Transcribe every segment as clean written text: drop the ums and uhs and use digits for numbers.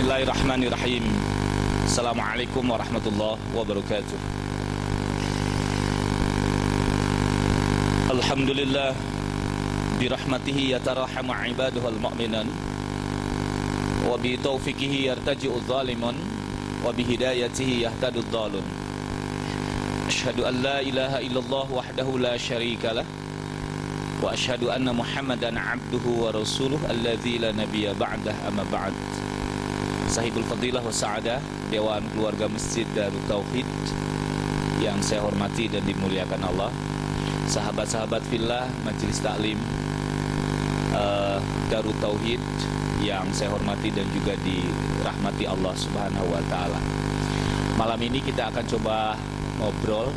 Bismillahirrahmanirrahim. Assalamualaikum warahmatullahi wabarakatuh. Alhamdulillah birahmatihi yatarahamu ibaduhul mu'minan wa bi taufiqihi yartaji'u dhalimun wa bi hidayatihi yahtadu dhalun. Asyhadu an la ilaha illallah wahdahu la syarika lah wa asyhadu anna Muhammadan abduhu wa rasuluh alladzi la nabiyya ba'dah, amma ba'd. Sahibul Fadilah wa Sa'adah, Dewan Keluarga Masjid Darut Tauhid yang saya hormati dan dimuliakan Allah, sahabat-sahabat fillah Majelis Taklim Darut Tauhid yang saya hormati dan juga dirahmati Allah Subhanahu wa taala. Malam ini kita akan coba ngobrol.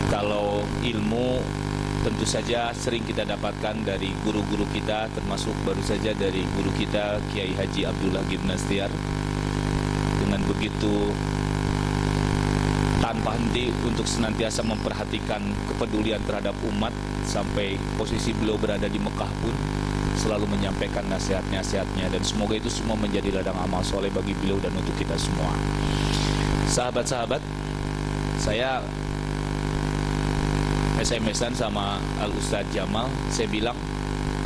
Kalau ilmu tentu saja sering kita dapatkan dari guru-guru kita, termasuk baru saja dari guru kita Kiai Haji Abdullah Gimnastiar, dengan begitu tanpa henti untuk senantiasa memperhatikan kepedulian terhadap umat, sampai posisi beliau berada di Mekah pun selalu menyampaikan nasihat-nasihatnya, dan semoga itu semua menjadi ladang amal soleh bagi beliau dan untuk kita semua. Sahabat-sahabat, saya SMS-an sama Al-Ustadz Jamal, saya bilang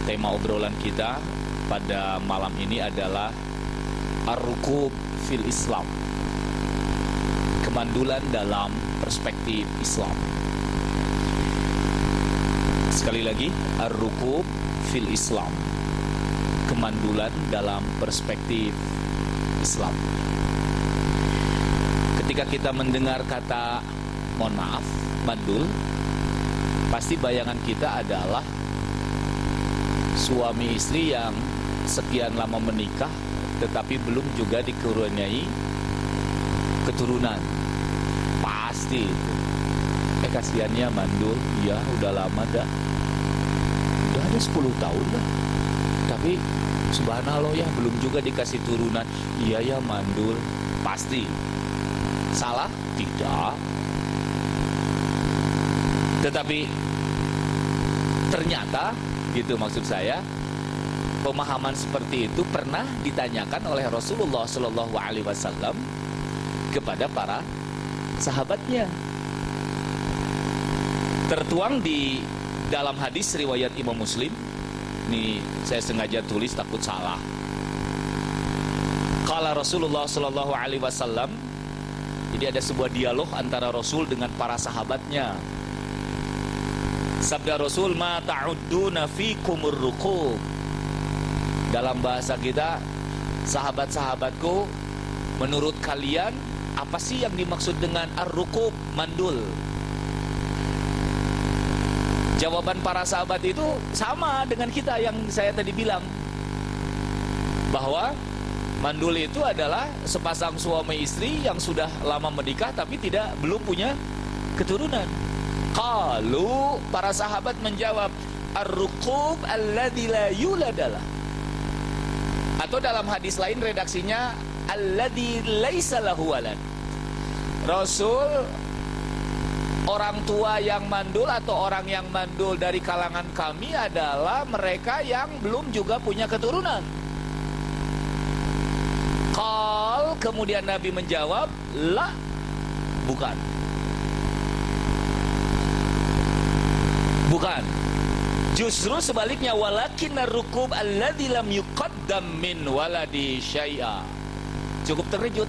tema obrolan kita pada malam ini adalah Ar-Rukub fil Islam, kemandulan dalam perspektif Islam. Sekali lagi, Ar-Rukub fil Islam, kemandulan dalam perspektif Islam. Ketika kita mendengar kata, mohon maaf, mandul, pasti bayangan kita adalah suami istri yang sekian lama menikah tetapi belum juga dikaruniai keturunan. Pasti itu. Kasihannya mandul, ya udah lama dah. Udah ada 10 tahun lah. Tapi subhanallah ya belum juga dikasih turunan. Iya ya mandul. Pasti. Salah? Tidak. Tetapi ternyata, gitu maksud saya, pemahaman seperti itu pernah ditanyakan oleh Rasulullah Shallallahu Alaihi Wasallam kepada para sahabatnya. Tertuang di dalam hadis riwayat Imam Muslim. Ini saya sengaja tulis takut salah. Qala Rasulullah Shallallahu Alaihi Wasallam. Jadi ada sebuah dialog antara Rasul dengan para sahabatnya. Sabda Rasul, ma ta'udduna fikumur rukub. Dalam bahasa kita, sahabat-sahabatku, menurut kalian apa sih yang dimaksud dengan ar-rukub, mandul? Jawaban para sahabat itu sama dengan kita yang saya tadi bilang, bahwa mandul itu adalah sepasang suami istri yang sudah lama menikah tapi belum punya keturunan. Qalu, para sahabat menjawab, ar-rukub alladzi la yuladalah. Atau dalam hadis lain redaksinya alladzi laisa lahu walad. Rasul, orang tua yang mandul atau orang yang mandul dari kalangan kami adalah mereka yang belum juga punya keturunan. Qal, kemudian Nabi menjawab, la, bukan. Bukan. Justru sebaliknya, walakin ar-rukub alladzi lam yuqaddam min waladi syai'a. Cukup terkejut.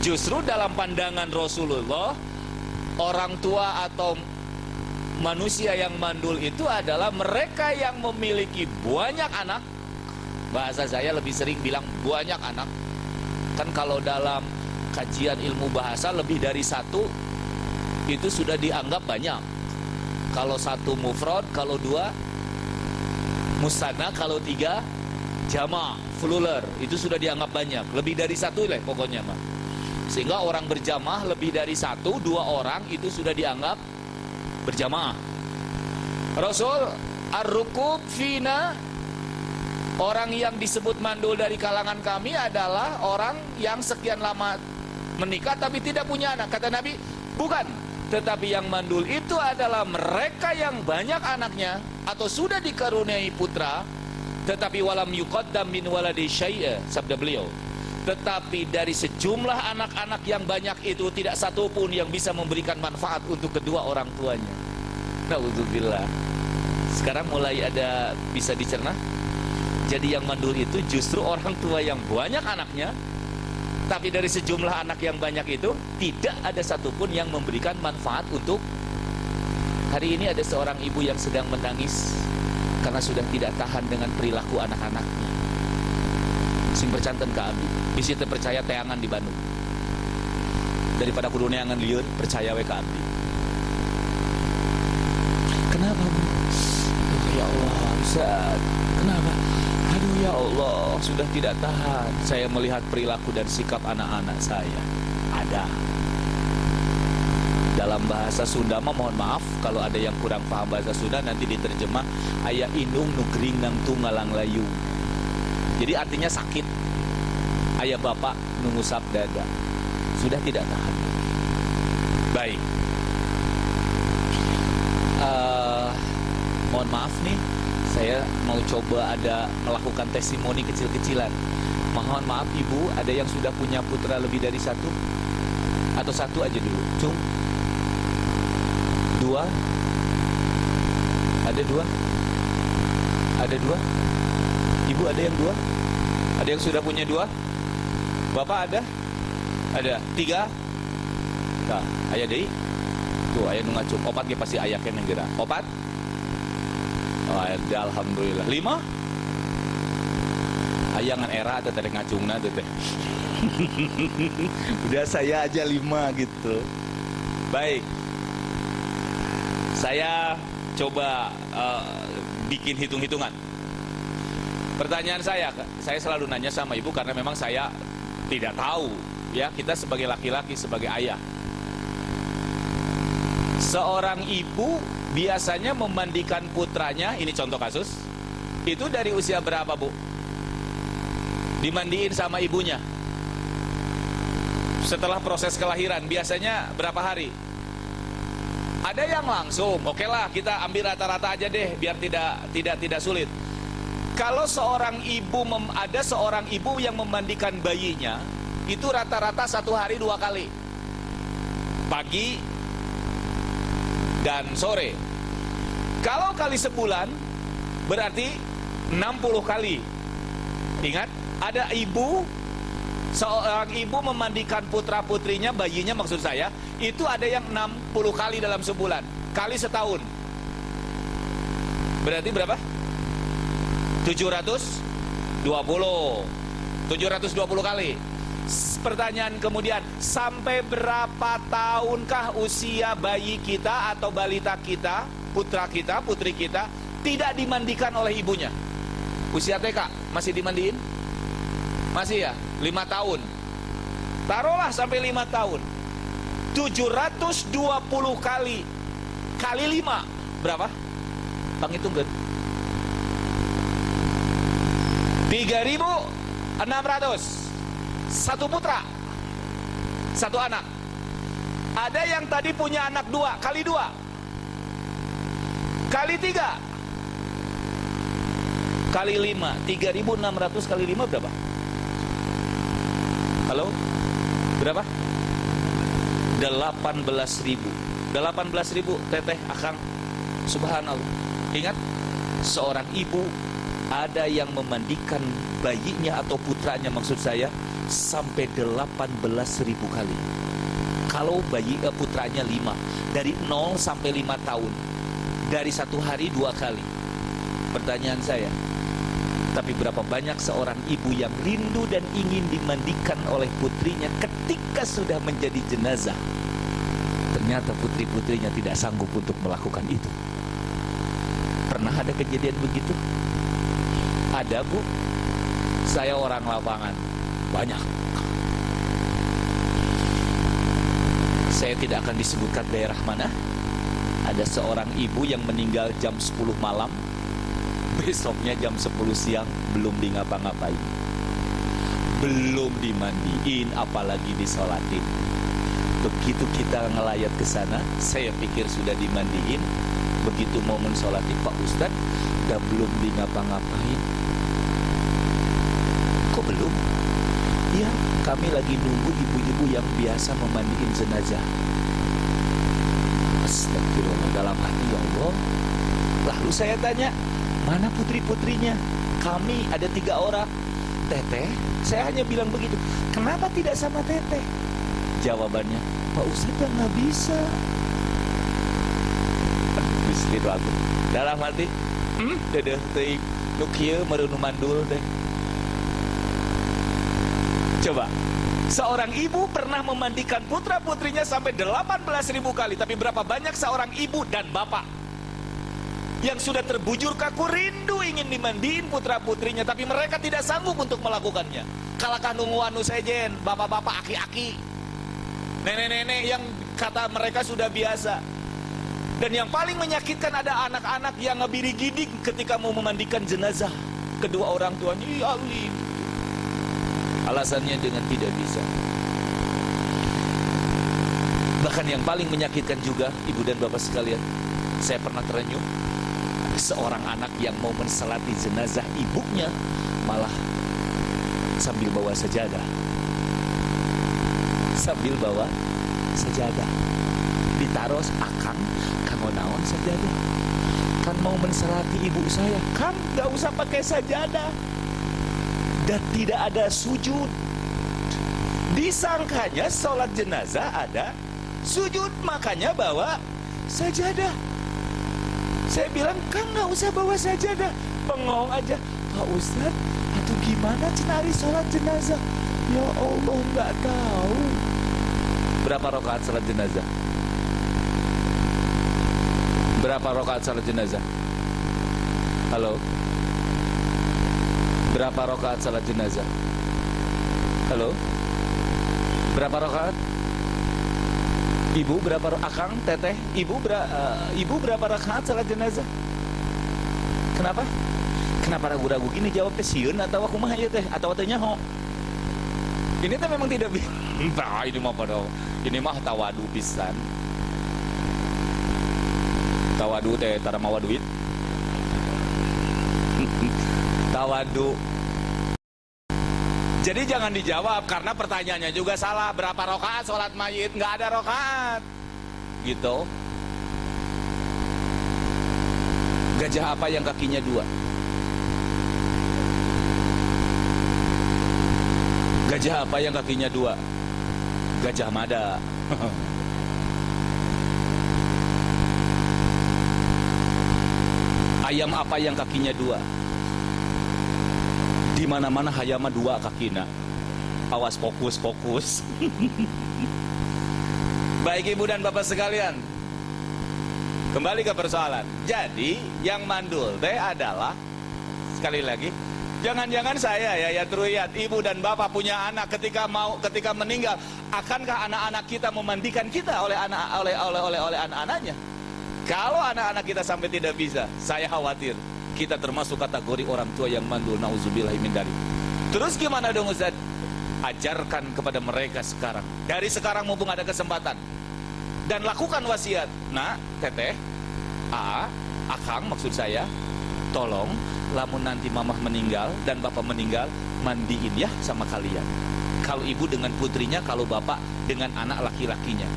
Justru dalam pandangan Rasulullah, orang tua atau manusia yang mandul itu adalah mereka yang memiliki banyak anak. Bahasa saya lebih sering bilang banyak anak. Kan kalau dalam kajian ilmu bahasa lebih dari satu itu sudah dianggap banyak. Kalau satu mufrad, kalau dua musanna, kalau tiga jama', plural, itu sudah dianggap banyak. Lebih dari satu lah pokoknya mah. Sehingga orang berjamaah lebih dari satu, 2 orang itu sudah dianggap berjamaah. Rasul, ar-rukub fina, orang yang disebut mandul dari kalangan kami adalah orang yang sekian lama menikah tapi tidak punya anak. Kata Nabi, bukan. Tetapi yang mandul itu adalah mereka yang banyak anaknya atau sudah dikaruniai putra Tetapi walam yuqaddam min waladi syai'a, sabda beliau, tetapi dari sejumlah anak-anak yang banyak itu tidak satu pun yang bisa memberikan manfaat untuk kedua orang tuanya. Na'udzubillah. Sekarang mulai ada bisa dicerna. Jadi yang mandul itu justru orang tua yang banyak anaknya, tapi dari sejumlah anak yang banyak itu tidak ada satupun yang memberikan manfaat untuk. Hari ini ada seorang ibu yang sedang menangis karena sudah tidak tahan dengan perilaku anak-anaknya. Sing bercanten ke abdi, bisi teu percaya teangan di Bandung. Daripada kudu neangan lieur, percaya we ke abdi. Kenapa, Bu? Aduh ya Allah, Ustaz. Kenapa? Aduh ya Allah, sudah tidak tahan saya melihat perilaku dan sikap anak-anak saya. Ada. Dalam bahasa Sunda mah mohon maaf kalau ada yang kurang paham bahasa Sunda, nanti diterjemah aya indung nugring nang tungalang layu. Jadi artinya sakit. Ayah bapak nungusap dada. Sudah tidak tahan. Baik. Mohon maaf nih, saya mau coba ada melakukan testimoni kecil-kecilan. Mohon maaf ibu, ada yang sudah punya putra lebih dari satu? Atau satu aja dulu? Cung? Dua? Ada dua? Ada dua? Ibu ada yang dua? Ada yang sudah punya dua? Bapak ada? Ada? Tiga? Nah, ayah deh. Tuh, ayah nungacuk. Opat ya pasti ayah kena gerak. Opat? Oh, ayah alhamdulillah. Lima? Ayah ngan era atau tadi ngacungna tuh teh. Udah saya aja lima gitu. Baik. Saya coba bikin hitung-hitungan. Pertanyaan saya selalu nanya sama ibu karena memang saya tidak tahu, ya, kita sebagai laki-laki, sebagai ayah. Seorang ibu biasanya memandikan putranya, ini contoh kasus, itu dari usia berapa, Bu? Dimandiin sama ibunya. Setelah proses kelahiran, biasanya berapa hari? Ada yang langsung, oke lah kita ambil rata-rata aja deh, biar tidak sulit. Kalau ada seorang ibu yang memandikan bayinya, itu rata-rata 1 hari 2 kali, pagi dan sore. Kalau kali sebulan, berarti 60 kali. Ingat, ada seorang ibu memandikan putra-putrinya, bayinya maksud saya, itu ada yang 60 kali dalam sebulan, kali setahun. Berarti berapa? 720 kali. Pertanyaan kemudian, sampai berapa tahunkah usia bayi kita atau balita kita, putra kita, putri kita tidak dimandikan oleh ibunya? Usia TK masih dimandiin? Masih ya? 5 tahun. Taruhlah sampai 5 tahun. 720 kali 5 berapa? Panghitung kan? 3.600. Satu putra, satu anak. Ada yang tadi punya anak 2, kali 2, kali 3, kali 5. 3.600 kali 5 berapa? Halo? Berapa? 18.000. 18.000 teteh akang. Subhanallah. Ingat, seorang ibu ada yang memandikan bayinya atau putranya, maksud saya, sampai 18.000 kali. Kalau putranya 5, dari 0 sampai 5 tahun, dari 1 hari 2 kali. Pertanyaan saya, tapi berapa banyak seorang ibu yang rindu dan ingin dimandikan oleh putrinya ketika sudah menjadi jenazah? Ternyata putri-putrinya tidak sanggup untuk melakukan itu. Pernah ada kejadian begitu? Ada, Bu. Saya orang lapangan, banyak. Saya tidak akan disebutkan daerah mana. Ada seorang ibu yang meninggal jam 10 malam, besoknya jam 10 siang belum di ngapa-ngapain, belum dimandiin, apalagi disolatin. Begitu kita ngelayat ke sana, saya pikir sudah dimandiin. Begitu mau mensolatin, Pak Ustadz, udah belum di ngapa-ngapain. Ya, kami lagi nunggu ibu-ibu yang biasa memandiin jenazah. Astagfirullah, dalam hati, ya Allah. Lalu saya tanya, mana putri-putrinya? Kami ada 3 orang. Teteh, saya hanya bilang begitu. Kenapa tidak sama teteh? Jawabannya, Pak Ustadz ya nggak bisa. Bisnis aku. Dalam hati, dedeh teuing nu kieu mereunu mandul deh. Coba, seorang ibu pernah memandikan putra-putrinya sampai 18.000 kali. Tapi berapa banyak seorang ibu dan bapak yang sudah terbujur kaku rindu ingin dimandiin putra-putrinya, tapi mereka tidak sanggup untuk melakukannya. Kalahkan nungguan sejen, bapak-bapak, aki-aki, nenek-nenek yang kata mereka sudah biasa. Dan yang paling menyakitkan ada anak-anak yang ngebiri-gidik ketika mau memandikan jenazah kedua orang tuanya. Ya Allah, alasannya dengan tidak bisa. Bahkan yang paling menyakitkan juga, ibu dan bapak sekalian, saya pernah terenyuh. Seorang anak yang mau menselati jenazah ibunya malah sambil bawa sajadah. Sambil bawa sajadah. Ditaruh, akang kanggo naon sajadah? Kan mau menselati ibu saya, kan gak usah pakai sajadah. Dan tidak ada sujud. Disangkanya sholat jenazah ada sujud, makanya bawa sajadah. Saya bilang, kan nggak usah bawa sajadah, bengong aja. Pak Ustadz, atau gimana cenari sholat jenazah? Ya Allah, nggak tahu. Berapa rakaat sholat jenazah? Berapa rakaat sholat jenazah? Halo? Berapa rakaat sholat jenazah? Halo? Berapa rakaat? Ibu berapa akang, teteh, ibu berapa rakaat salat jenazah? Kenapa? Kenapa ragu-ragu gini jawab teh sieun atau aku mah ieu teh atau teh nyaho? Ini teh memang tidak bisa. Nah, ini mah pada ini mah tawadu pisan. Tawadu teh tara mawa duit. Tawadu. Jadi jangan dijawab karena pertanyaannya juga salah. Berapa rakaat sholat mayit? Nggak ada rakaat. Gitu. Gajah apa yang kakinya 2? Gajah apa yang kakinya 2? Gajah Mada. Ayam apa yang kakinya 2? Di mana-mana hayama 2 kakina. Awas, fokus. Baik ibu dan bapak sekalian, kembali ke persoalan. Jadi yang mandul teh adalah, sekali lagi, jangan-jangan saya ya teruyat ibu dan bapak punya anak ketika meninggal, akankah anak-anak kita memandikan kita oleh anak-anaknya? Kalau anak-anak kita sampai tidak bisa, saya khawatir kita termasuk kategori orang tua yang mandul, nauzubillahi min dzalik. Terus gimana dong Ustaz? Ajarkan kepada mereka sekarang. Dari sekarang mumpung ada kesempatan. Dan lakukan wasiat. Nah, teteh, akang maksud saya, tolong lamun nanti mamah meninggal dan bapak meninggal, mandiin ya sama kalian. Kalau ibu dengan putrinya, kalau bapak dengan anak laki-lakinya.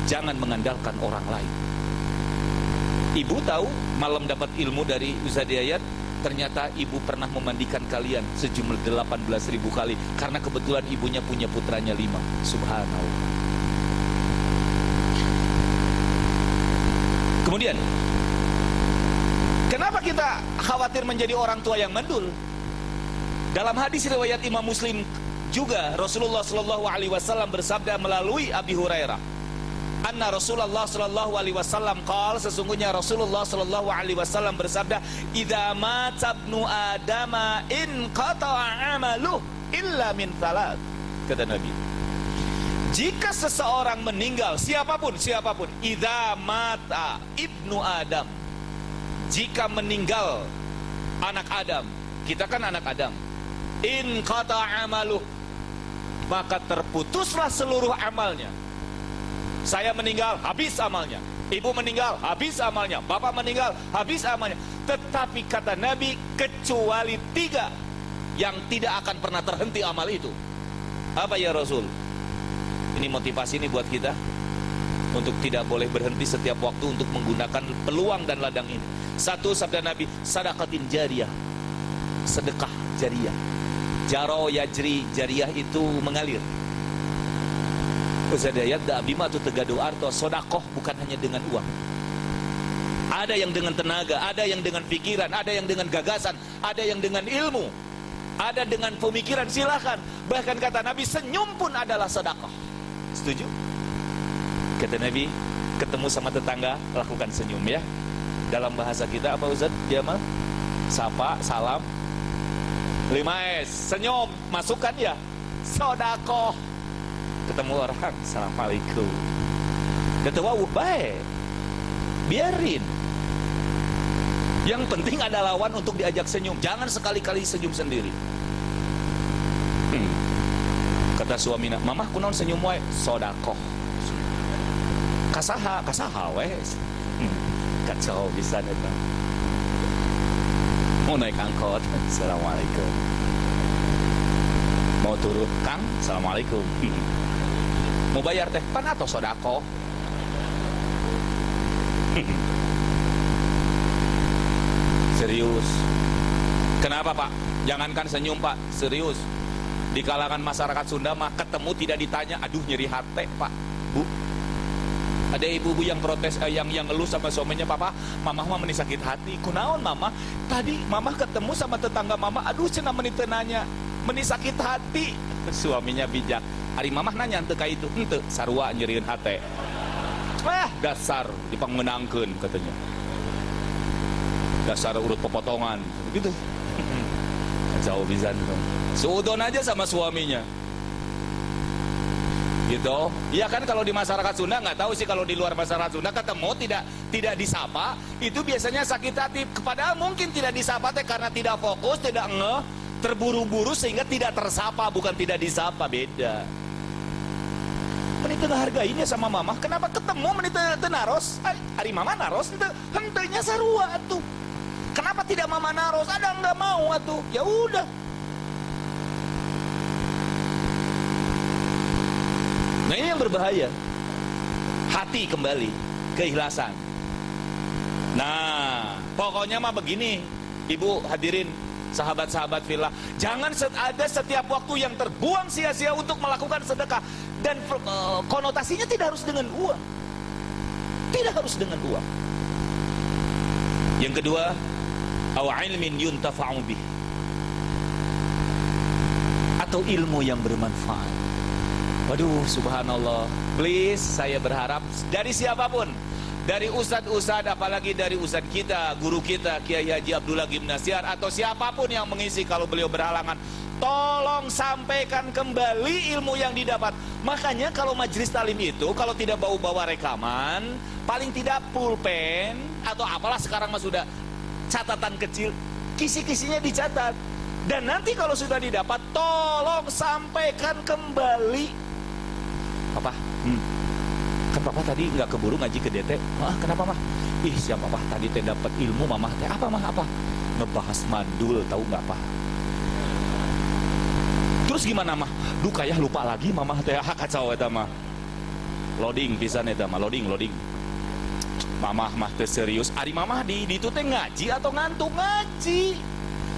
Jangan mengandalkan orang lain. Ibu tahu, malam dapat ilmu dari Ustaz Yayat, ternyata ibu pernah memandikan kalian sejumlah 18.000 kali karena kebetulan ibunya punya putranya 5. Subhanallah. Kemudian, kenapa kita khawatir menjadi orang tua yang mandul? Dalam hadis riwayat Imam Muslim juga, Rasulullah Shallallahu Alaihi Wasallam bersabda melalui Abi Hurairah, anna Rasulullah sallallahu alaihi wasallam qala, sesungguhnya Rasulullah sallallahu alaihi wasallam bersabda, idza mata ibnu adama in qata'a amaluh illa min thalath. Kata Nabi, jika seseorang meninggal, siapapun, idza mata ibnu adam, jika meninggal anak Adam, kita kan anak Adam, in qata'a amaluh, maka terputuslah seluruh amalnya. Saya meninggal, habis amalnya. Ibu meninggal, habis amalnya. Bapak meninggal, habis amalnya. Tetapi kata Nabi, kecuali 3 yang tidak akan pernah terhenti amal itu. Apa ya Rasul? Ini motivasi nih buat kita untuk tidak boleh berhenti setiap waktu untuk menggunakan peluang dan ladang ini. Satu, sabda Nabi, sadaqatin jariyah, sedekah jariyah. Jaro yajri, jariyah itu mengalir. Uzadayat da'abima tu tegadu arto. Sodakoh bukan hanya dengan uang. Ada yang dengan tenaga, ada yang dengan pikiran, ada yang dengan gagasan, ada yang dengan ilmu, ada dengan pemikiran, silahkan. Bahkan kata Nabi, senyum pun adalah sedekah. Setuju? Kata Nabi, ketemu sama tetangga, lakukan senyum ya. Dalam bahasa kita apa Ustaz? Jamal? Sapa, salam. 5S, senyum, masukkan ya. Sedekah. Ketemu orang, assalamualaikum. Kata wah baik. Biarin. Yang penting ada lawan untuk diajak senyum. Jangan sekali-kali senyum sendiri. Kata suamina, mamah kunaon senyum wae? Sodakoh. Kasaha wes. Kacau bisa datang. Mau naik angkot, assalamualaikum. Mau turun, Kang, assalamualaikum. Mau bayar teh, pan atau sodakoh? Serius. Kenapa Pak? Jangankan senyum Pak, serius. Di kalangan masyarakat Sunda mah ketemu tidak ditanya, aduh nyeri hati Pak, Bu. Ada ibu-ibu yang protes, yang ngeluh sama suaminya, Papa, Mamah mah menisakit hati. Kunaon Mamah? Tadi Mamah ketemu sama tetangga Mamah, aduh cenah menitenanya, menisakit hati. Suaminya bijak. Hari Mamah nanya henteu ka itu, henteu, sarua nyerieun hati. Dasar dipangmenangkeun katanya. Dasar urut pepotongan gitu. Jauh bisa seudon aja sama suaminya gitu. Iya kan, kalau di masyarakat Sunda, nggak tahu sih kalau di luar masyarakat Sunda, ketemu tidak disapa itu biasanya sakit hati. Padahal mungkin tidak disapa teh karena tidak fokus, tidak ngeh, terburu-buru sehingga tidak tersapa, bukan tidak disapa, beda. Menit hargainya sama Mamah, kenapa ketemu menit naros? Hari Mamah naros hentenya sarua tuh. Kenapa tidak Mama naros? Ada nggak mau atuh? Ya udah. Nah ini yang berbahaya. Hati kembali, keikhlasan. Nah, pokoknya mah begini, Ibu hadirin, sahabat-sahabat fillah, jangan ada setiap waktu yang terbuang sia-sia untuk melakukan sedekah. Dan konotasinya tidak harus dengan uang. Tidak harus dengan uang. Yang kedua, aw ilmin yuntafa'u bih, atau ilmu yang bermanfaat. Waduh, subhanallah. Please, saya berharap dari siapapun, dari ustadz-ustadz, apalagi dari ustadz kita, guru kita, Kiai Haji Abdullah Gimnasiar, atau siapapun yang mengisi kalau beliau berhalangan, tolong sampaikan kembali ilmu yang didapat. Makanya kalau majelis talim itu, kalau tidak bawa rekaman, paling tidak pulpen, atau apalah sekarang mah sudah catatan kecil, kisi-kisinya dicatat. Dan nanti kalau sudah didapat, tolong sampaikan kembali. Papa, kan Papa tadi nggak keburu ngaji ke DT. Kenapa Mah? Ih, siapa Papa tadi teh dapat ilmu Mamah teh. Apa Mah? Apa? Ngebahas mandul, tahu nggak Pak? Terus gimana Mah? Duh, kayak lupa lagi Mamah teh. Kacau eta mah. Loading pisan eta mah, loading. Mamah mah teh serius. Ari Mamah di itu teh ngaji atau ngantuk ngaji?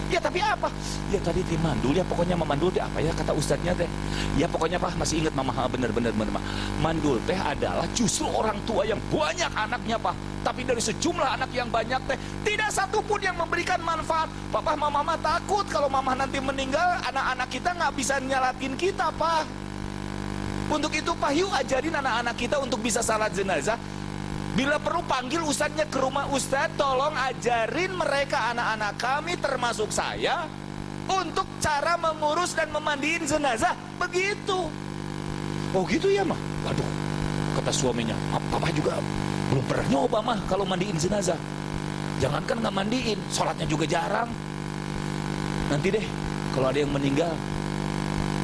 Ya tapi apa? Ya tadi teh mandul ya, pokoknya mandul teh apa ya kata ustadznya teh? Ya pokoknya Pak masih ingat Mamah, bener Pak. Mandul teh adalah justru orang tua yang banyak anaknya Pak. Tapi dari sejumlah anak yang banyak teh tidak satu pun yang memberikan manfaat. Papa Mama takut kalau Mamah nanti meninggal, anak-anak kita nggak bisa nyalatin kita Pak. Untuk itu Pak, yuk ajarin anak-anak kita untuk bisa salat jenazah. Bila perlu panggil ustadznya ke rumah ustadz, tolong ajarin mereka, anak-anak kami termasuk saya, untuk cara mengurus dan memandiin jenazah. Begitu. Oh gitu ya Mah? Waduh, kata suaminya, Papa juga belum pernah nyoba Mah kalau mandiin jenazah. Jangankan nggak mandiin, sholatnya juga jarang. Nanti deh kalau ada yang meninggal,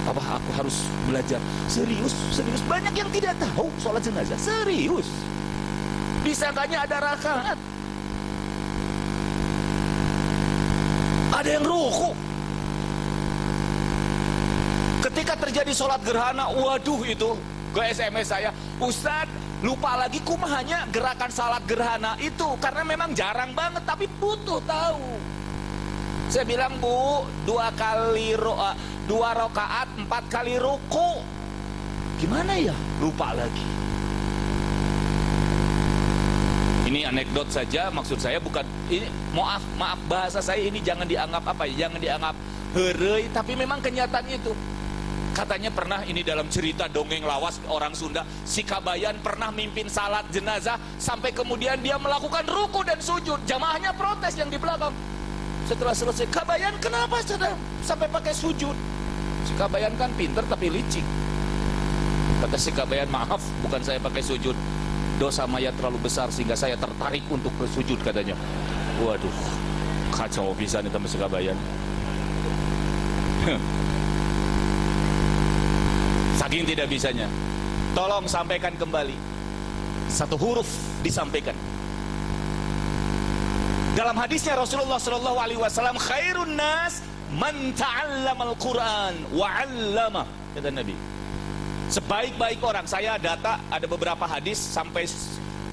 Papa aku harus belajar. Serius, banyak yang tidak tahu sholat jenazah. Serius. Disangkanya ada rakaat, ada yang ruku. Ketika terjadi sholat gerhana, waduh itu ke SMS saya, Ustadz lupa lagi kumahanya gerakan salat gerhana itu, karena memang jarang banget tapi butuh tahu. Saya bilang, Bu, 2 rakaat 4 kali ruku. Gimana ya? Lupa lagi. Ini anekdot saja, maksud saya bukan ini, maaf bahasa saya ini jangan dianggap apa ya, jangan dianggap herei, tapi memang kenyataan itu. Katanya pernah ini dalam cerita dongeng lawas orang Sunda, si Kabayan pernah mimpin salat jenazah sampai kemudian dia melakukan ruku dan sujud. Jamaahnya protes yang di belakang. Setelah selesai, Kabayan kenapa sampai pakai sujud? Si Kabayan kan pinter tapi licik. Kata si Kabayan, maaf, bukan saya pakai sujud, dosa mayat terlalu besar sehingga saya tertarik untuk bersujud, katanya. Waduh, kacau pisan itu si Kabayan. Saking tidak bisanya, tolong sampaikan kembali. Satu huruf disampaikan. Dalam hadisnya Rasulullah Shallallahu Alaihi Wasallam, khairun nas man ta'allamal Quran wa 'allama, kata Nabi. Sebaik-baik orang, saya data ada beberapa hadis sampai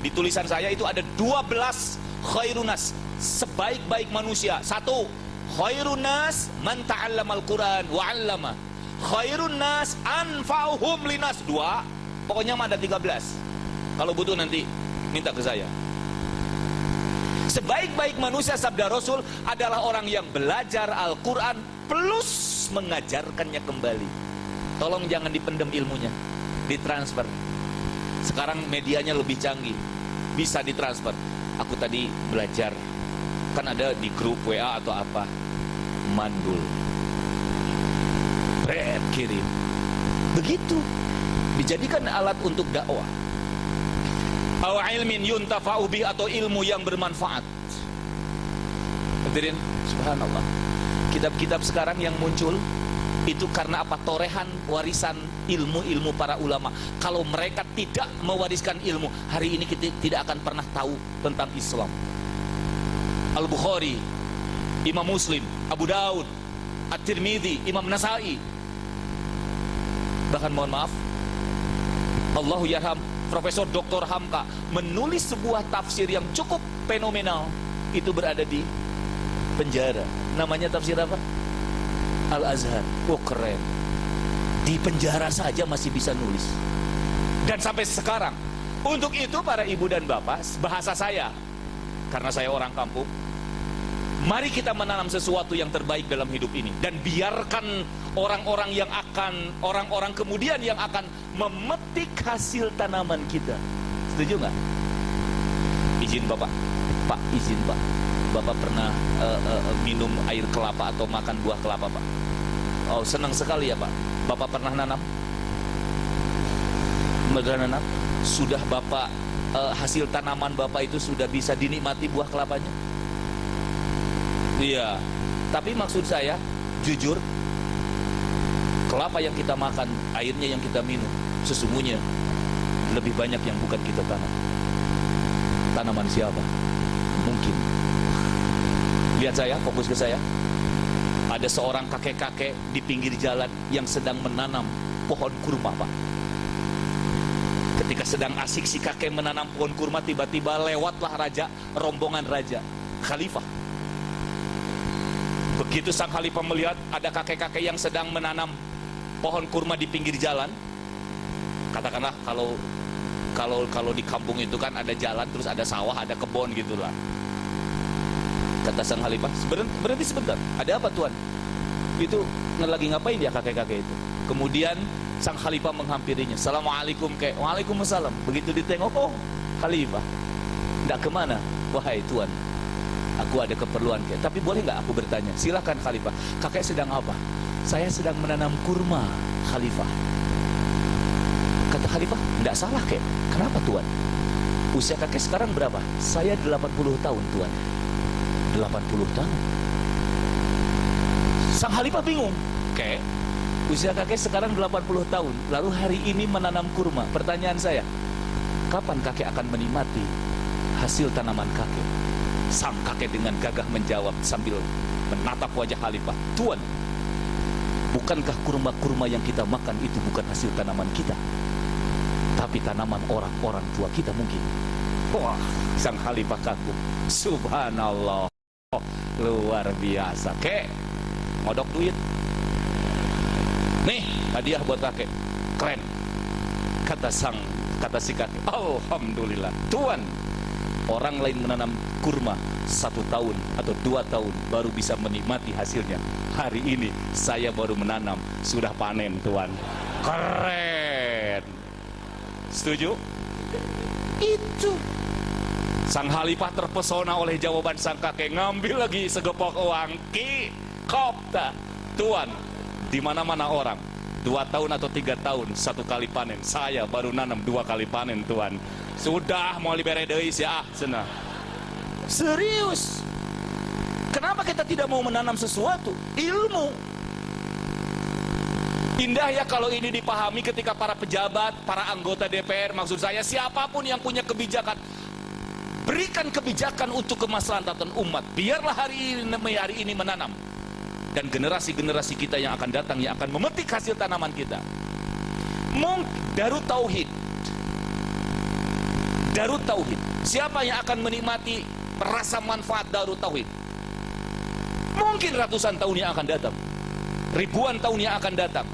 di tulisan saya itu ada 12 khairun nas, sebaik-baik manusia. 1, khairun nas man ta'allamal Quran wa 'allama. Khairun nas anfa'uhum linas. 2, pokoknya ada 13. Kalau butuh nanti minta ke saya. Sebaik-baik manusia, sabda Rasul, adalah orang yang belajar Al-Quran plus mengajarkannya kembali. Tolong jangan dipendam ilmunya, ditransfer. Sekarang medianya lebih canggih, bisa ditransfer. Aku tadi belajar, kan ada di grup WA atau apa, mandul, kirim. Begitu dijadikan alat untuk dakwah. Aw ilmin yuntafa'u bih, atau ilmu yang bermanfaat. Hadirin, subhanallah. Kitab-kitab sekarang yang muncul itu karena apa? Torehan warisan ilmu-ilmu para ulama. Kalau mereka tidak mewariskan ilmu, hari ini kita tidak akan pernah tahu tentang Islam. Al-Bukhari, Imam Muslim, Abu Daud, At-Tirmidzi, Imam Nasai. Bahkan mohon maaf, Allahu yarham, Profesor Dr. Hamka menulis sebuah tafsir yang cukup fenomenal. Itu berada di penjara. Namanya tafsir apa? Al-Azhar. Oh, keren. Di penjara saja masih bisa nulis. Dan sampai sekarang. Untuk itu para ibu dan bapak, bahasa saya, karena saya orang kampung, mari kita menanam sesuatu yang terbaik dalam hidup ini, dan biarkan orang-orang kemudian yang akan memetik hasil tanaman kita. Setuju nggak? Izin bapak, Pak, izin Pak. Bapak pernah minum air kelapa atau makan buah kelapa, Pak? Oh, senang sekali ya, Pak. Bapak pernah nanam? Pernah nanam? Sudah Bapak hasil tanaman Bapak itu sudah bisa dinikmati buah kelapanya? Iya, tapi maksud saya, jujur, kelapa yang kita makan, airnya yang kita minum, sesungguhnya lebih banyak yang bukan kita tanam. Tanaman siapa? Mungkin. Lihat saya, fokus ke saya. Ada seorang kakek-kakek di pinggir jalan yang sedang menanam pohon kurma, Pak. Ketika sedang asik si kakek menanam pohon kurma, tiba-tiba lewatlah rombongan raja, khalifah. Begitu sang khalifah melihat ada kakek-kakek yang sedang menanam pohon kurma di pinggir jalan, katakanlah kalau di kampung itu kan ada jalan, terus ada sawah, ada kebun gitulah. Kata sang khalifah, berhenti sebentar. Ada apa tuan? Itu lagi ngapain ya kakek-kakek itu? Kemudian sang khalifah menghampirinya. Assalamualaikum kek. Waalaikumsalam. Begitu ditengok, oh khalifah. Nggak kemana? Wahai tuan, aku ada keperluan kek. Tapi boleh nggak aku bertanya? Silakan khalifah. Kakek sedang apa? Saya sedang menanam kurma, khalifah. Kata khalifah, nggak salah kek. Kenapa tuan? Usia kakek sekarang berapa? Saya 80 tahun tuan. 80 tahun. Sang khalifah bingung. Kek, usia kakek sekarang 80 tahun, lalu hari ini menanam kurma. Pertanyaan saya, kapan kakek akan menikmati hasil tanaman kakek? Sang kakek dengan gagah menjawab sambil menatap wajah khalifah, tuan, bukan bukankah kurma-kurma yang kita makan itu bukan hasil tanaman kita, tapi tanaman orang-orang tua kita mungkin? Wah, sang khalifah kagum. Subhanallah, luar biasa. Kek, ngodok duit. Nih, hadiah buat kakek. Keren. Kata si kakek, alhamdulillah. Tuan, orang lain menanam kurma 1 tahun atau 2 tahun baru bisa menikmati hasilnya. Hari ini saya baru menanam, sudah panen, Tuan. Keren. Setuju? Itu. Sang khalifah terpesona oleh jawaban sang kakek, ngambil lagi segepok uang. Ki, kopta. Tuan, di mana-mana orang 2 tahun atau 3 tahun 1 kali panen. Saya baru nanam 2 kali panen, Tuan. Sudah mau libere deui sia cenah. Serius. Kenapa kita tidak mau menanam sesuatu? Ilmu. Indah ya kalau ini dipahami ketika para pejabat, para anggota DPR, maksud saya siapapun yang punya kebijakan, berikan kebijakan untuk kemaslahatan umat. Biarlah hari ini menanam. Dan generasi-generasi kita yang akan datang yang akan memetik hasil tanaman kita. Darut Tauhid. Darut Tauhid. Siapa yang akan menikmati merasa manfaat Darut Tauhid? Mungkin ratusan tahun yang akan datang, ribuan tahun yang akan datang.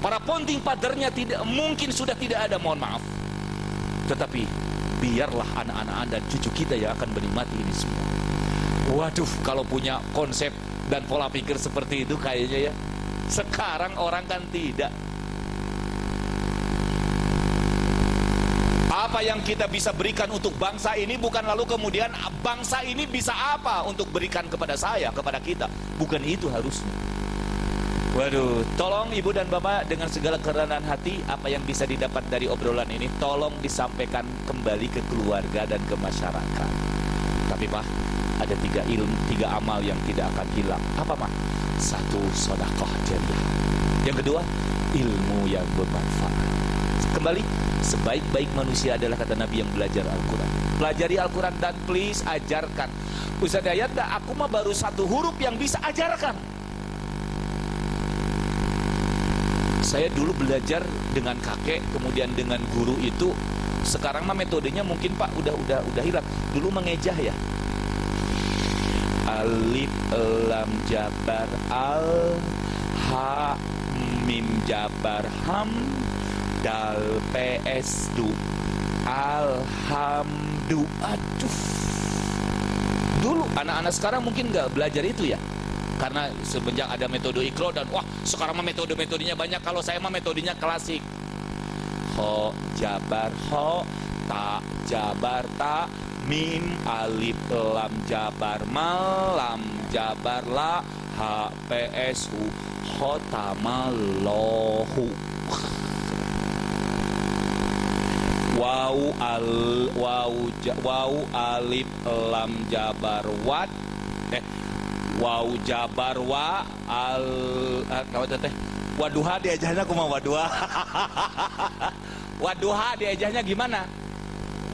Para founding fathernya tidak mungkin sudah tidak ada, mohon maaf. Tetapi biarlah anak-anak dan cucu kita yang akan menikmati ini semua. Waduh, kalau punya konsep dan pola pikir seperti itu kayaknya ya. Sekarang orang kan tidak. Apa yang kita bisa berikan untuk bangsa ini, bukan lalu kemudian bangsa ini bisa apa untuk berikan kepada saya, kepada kita. Bukan itu harusnya. Waduh, tolong ibu dan bapak dengan segala kerendahan hati, apa yang bisa didapat dari obrolan ini tolong disampaikan kembali ke keluarga dan ke masyarakat. Tapi Pak, ada 3 ilmu, 3 amal yang tidak akan hilang. Apa Pak? 1, sedekah jariah. Yang kedua, ilmu yang bermanfaat. Kembali, sebaik-baik manusia adalah kata Nabi yang belajar Al-Quran. Pelajari Al-Quran dan please ajarkan. Ustaz Dayat, aku mah baru 1 huruf yang bisa ajarkan. Saya dulu belajar dengan kakek, kemudian dengan guru itu. Sekarang mah metodenya mungkin Pak udah hilang. Dulu mengejah ya. Alif lam jabar al, ha mim jabar ham, dal ps du, alhamdu. Aduh. Dulu anak-anak sekarang mungkin nggak belajar itu ya. Karena semenjak ada metode Iqra dan wah sekarang mah metodenya banyak. Kalau saya mah metodenya klasik. Ho jabar ho, ta jabar ta, mim alif lam jabar mal, lam jabar la, ha ps hu, ho tamallahu. Wau alif lam jabar wat, wau jabar wa al teh waduha diajahnya kumaha waduha. Waduha diajahnya gimana?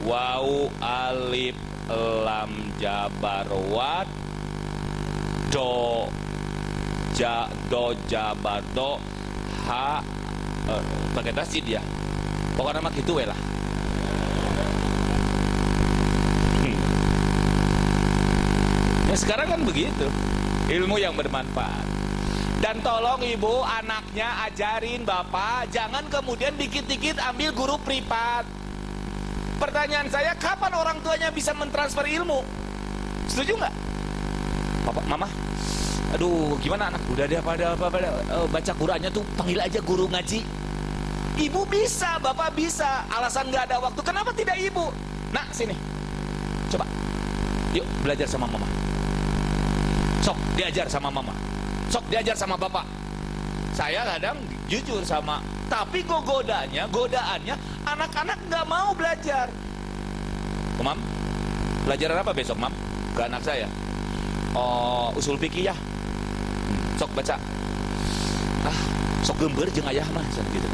Wau alif lam jabar wat, do jabar do, ha pakai tasjid ya. Pokoknya mah gitu we lah. Ya sekarang kan begitu. Ilmu yang bermanfaat. Dan tolong ibu anaknya ajarin bapak, jangan kemudian dikit-dikit ambil guru privat. Pertanyaan saya, kapan orang tuanya bisa mentransfer ilmu? Setuju nggak? Papa, mama, aduh gimana anak? Udah deh pada baca Qurannya tuh panggil aja guru ngaji. Ibu bisa, bapak bisa. Alasan nggak ada waktu, kenapa tidak ibu? Nak sini, coba, yuk belajar sama mama. Sok diajar sama mama, sok diajar sama bapak. Saya kadang jujur sama, tapi godaannya anak-anak nggak mau belajar. Mam, belajar apa besok mam? Ke anak saya. Oh, usul fikih ya. Sok baca. Ah, sok gember jeung ayah mah gitu.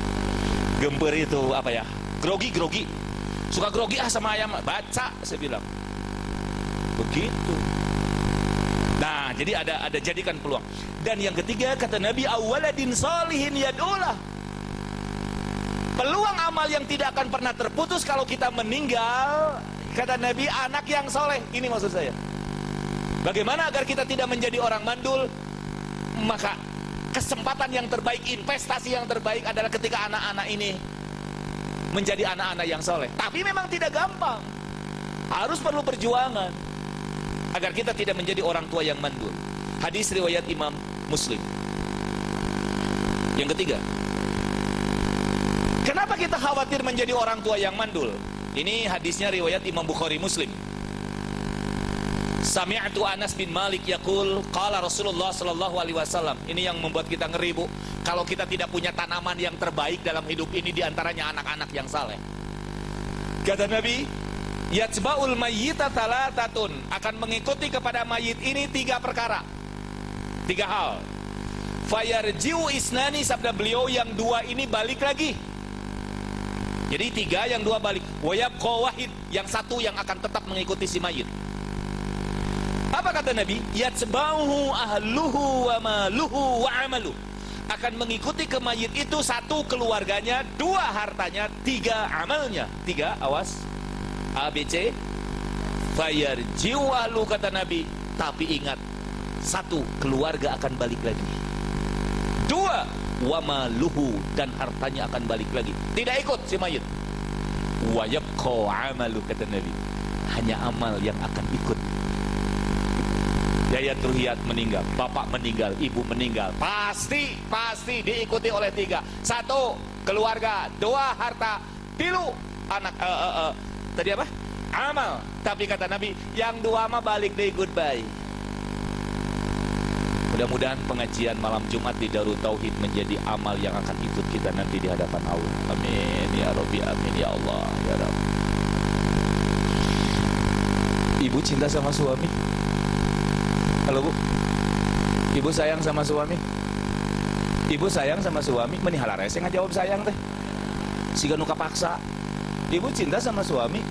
Gember itu apa ya? Grogi. Suka grogi sama ayah mah. Baca, saya bilang. Begitu. Nah, jadi ada jadikan peluang. Dan yang ketiga kata Nabi, awaladin salihin yad'ulah. Peluang amal yang tidak akan pernah terputus kalau kita meninggal, kata Nabi, anak yang soleh. Ini maksud saya. Bagaimana agar kita tidak menjadi orang mandul? Maka kesempatan yang terbaik, investasi yang terbaik adalah ketika anak-anak ini menjadi anak-anak yang soleh. Tapi memang tidak gampang, harus perlu perjuangan agar kita tidak menjadi orang tua yang mandul. Hadis riwayat Imam Muslim. Yang ketiga, kenapa kita khawatir menjadi orang tua yang mandul? Ini hadisnya riwayat Imam Bukhari Muslim. Sami'tu Anas bin Malik yaqul qala Rasulullah sallallahu alaihi wasallam. Ini yang membuat kita ngeri, Bu. Kalau kita tidak punya tanaman yang terbaik dalam hidup ini, diantaranya anak-anak yang saleh. Kata Nabi, yatba'ul mayyita thalathatun, akan mengikuti kepada mayit ini 3 perkara, 3 hal. Fayarji'u isnani, sabda beliau, yang 2 ini balik lagi. Jadi 3, yang 2 balik. Wa yabqa wahid, yang 1 yang akan tetap mengikuti si mayit. Apa kata Nabi? Yatsba'uhu ahluhu wa maluhu wa amaluh. Akan mengikuti ke mayit itu 1 keluarganya, 2 hartanya, 3 amalnya. 3, awas, A, B, C. Fayarji'u ahlu, kata Nabi. Tapi ingat, 1 keluarga akan balik lagi. 2, wa maluhu, dan hartanya akan balik lagi. Tidak ikut si mayit. Wa yabqa amalu, kata Nabi. Hanya amal yang akan ikut. Yayat Ruhiyat meninggal, bapak meninggal, ibu meninggal, pasti diikuti oleh 3. 1 keluarga, 2 harta, 3 anak, tadi apa? Amal. Tapi kata Nabi, yang 2 mah balik deh, goodbye. Mudah-mudahan pengajian malam Jumat di Darut Tauhid menjadi amal yang akan ikut kita nanti di hadapan Allah. Amin ya Rabbi, amin ya Allah ya Rabb. Ibu cinta sama suami? Halo Bu, ibu sayang sama suami? Ibu sayang sama suami? Menihala rese ngajawab sayang teh. Siga nuka paksa. Ibu cinta sama suami?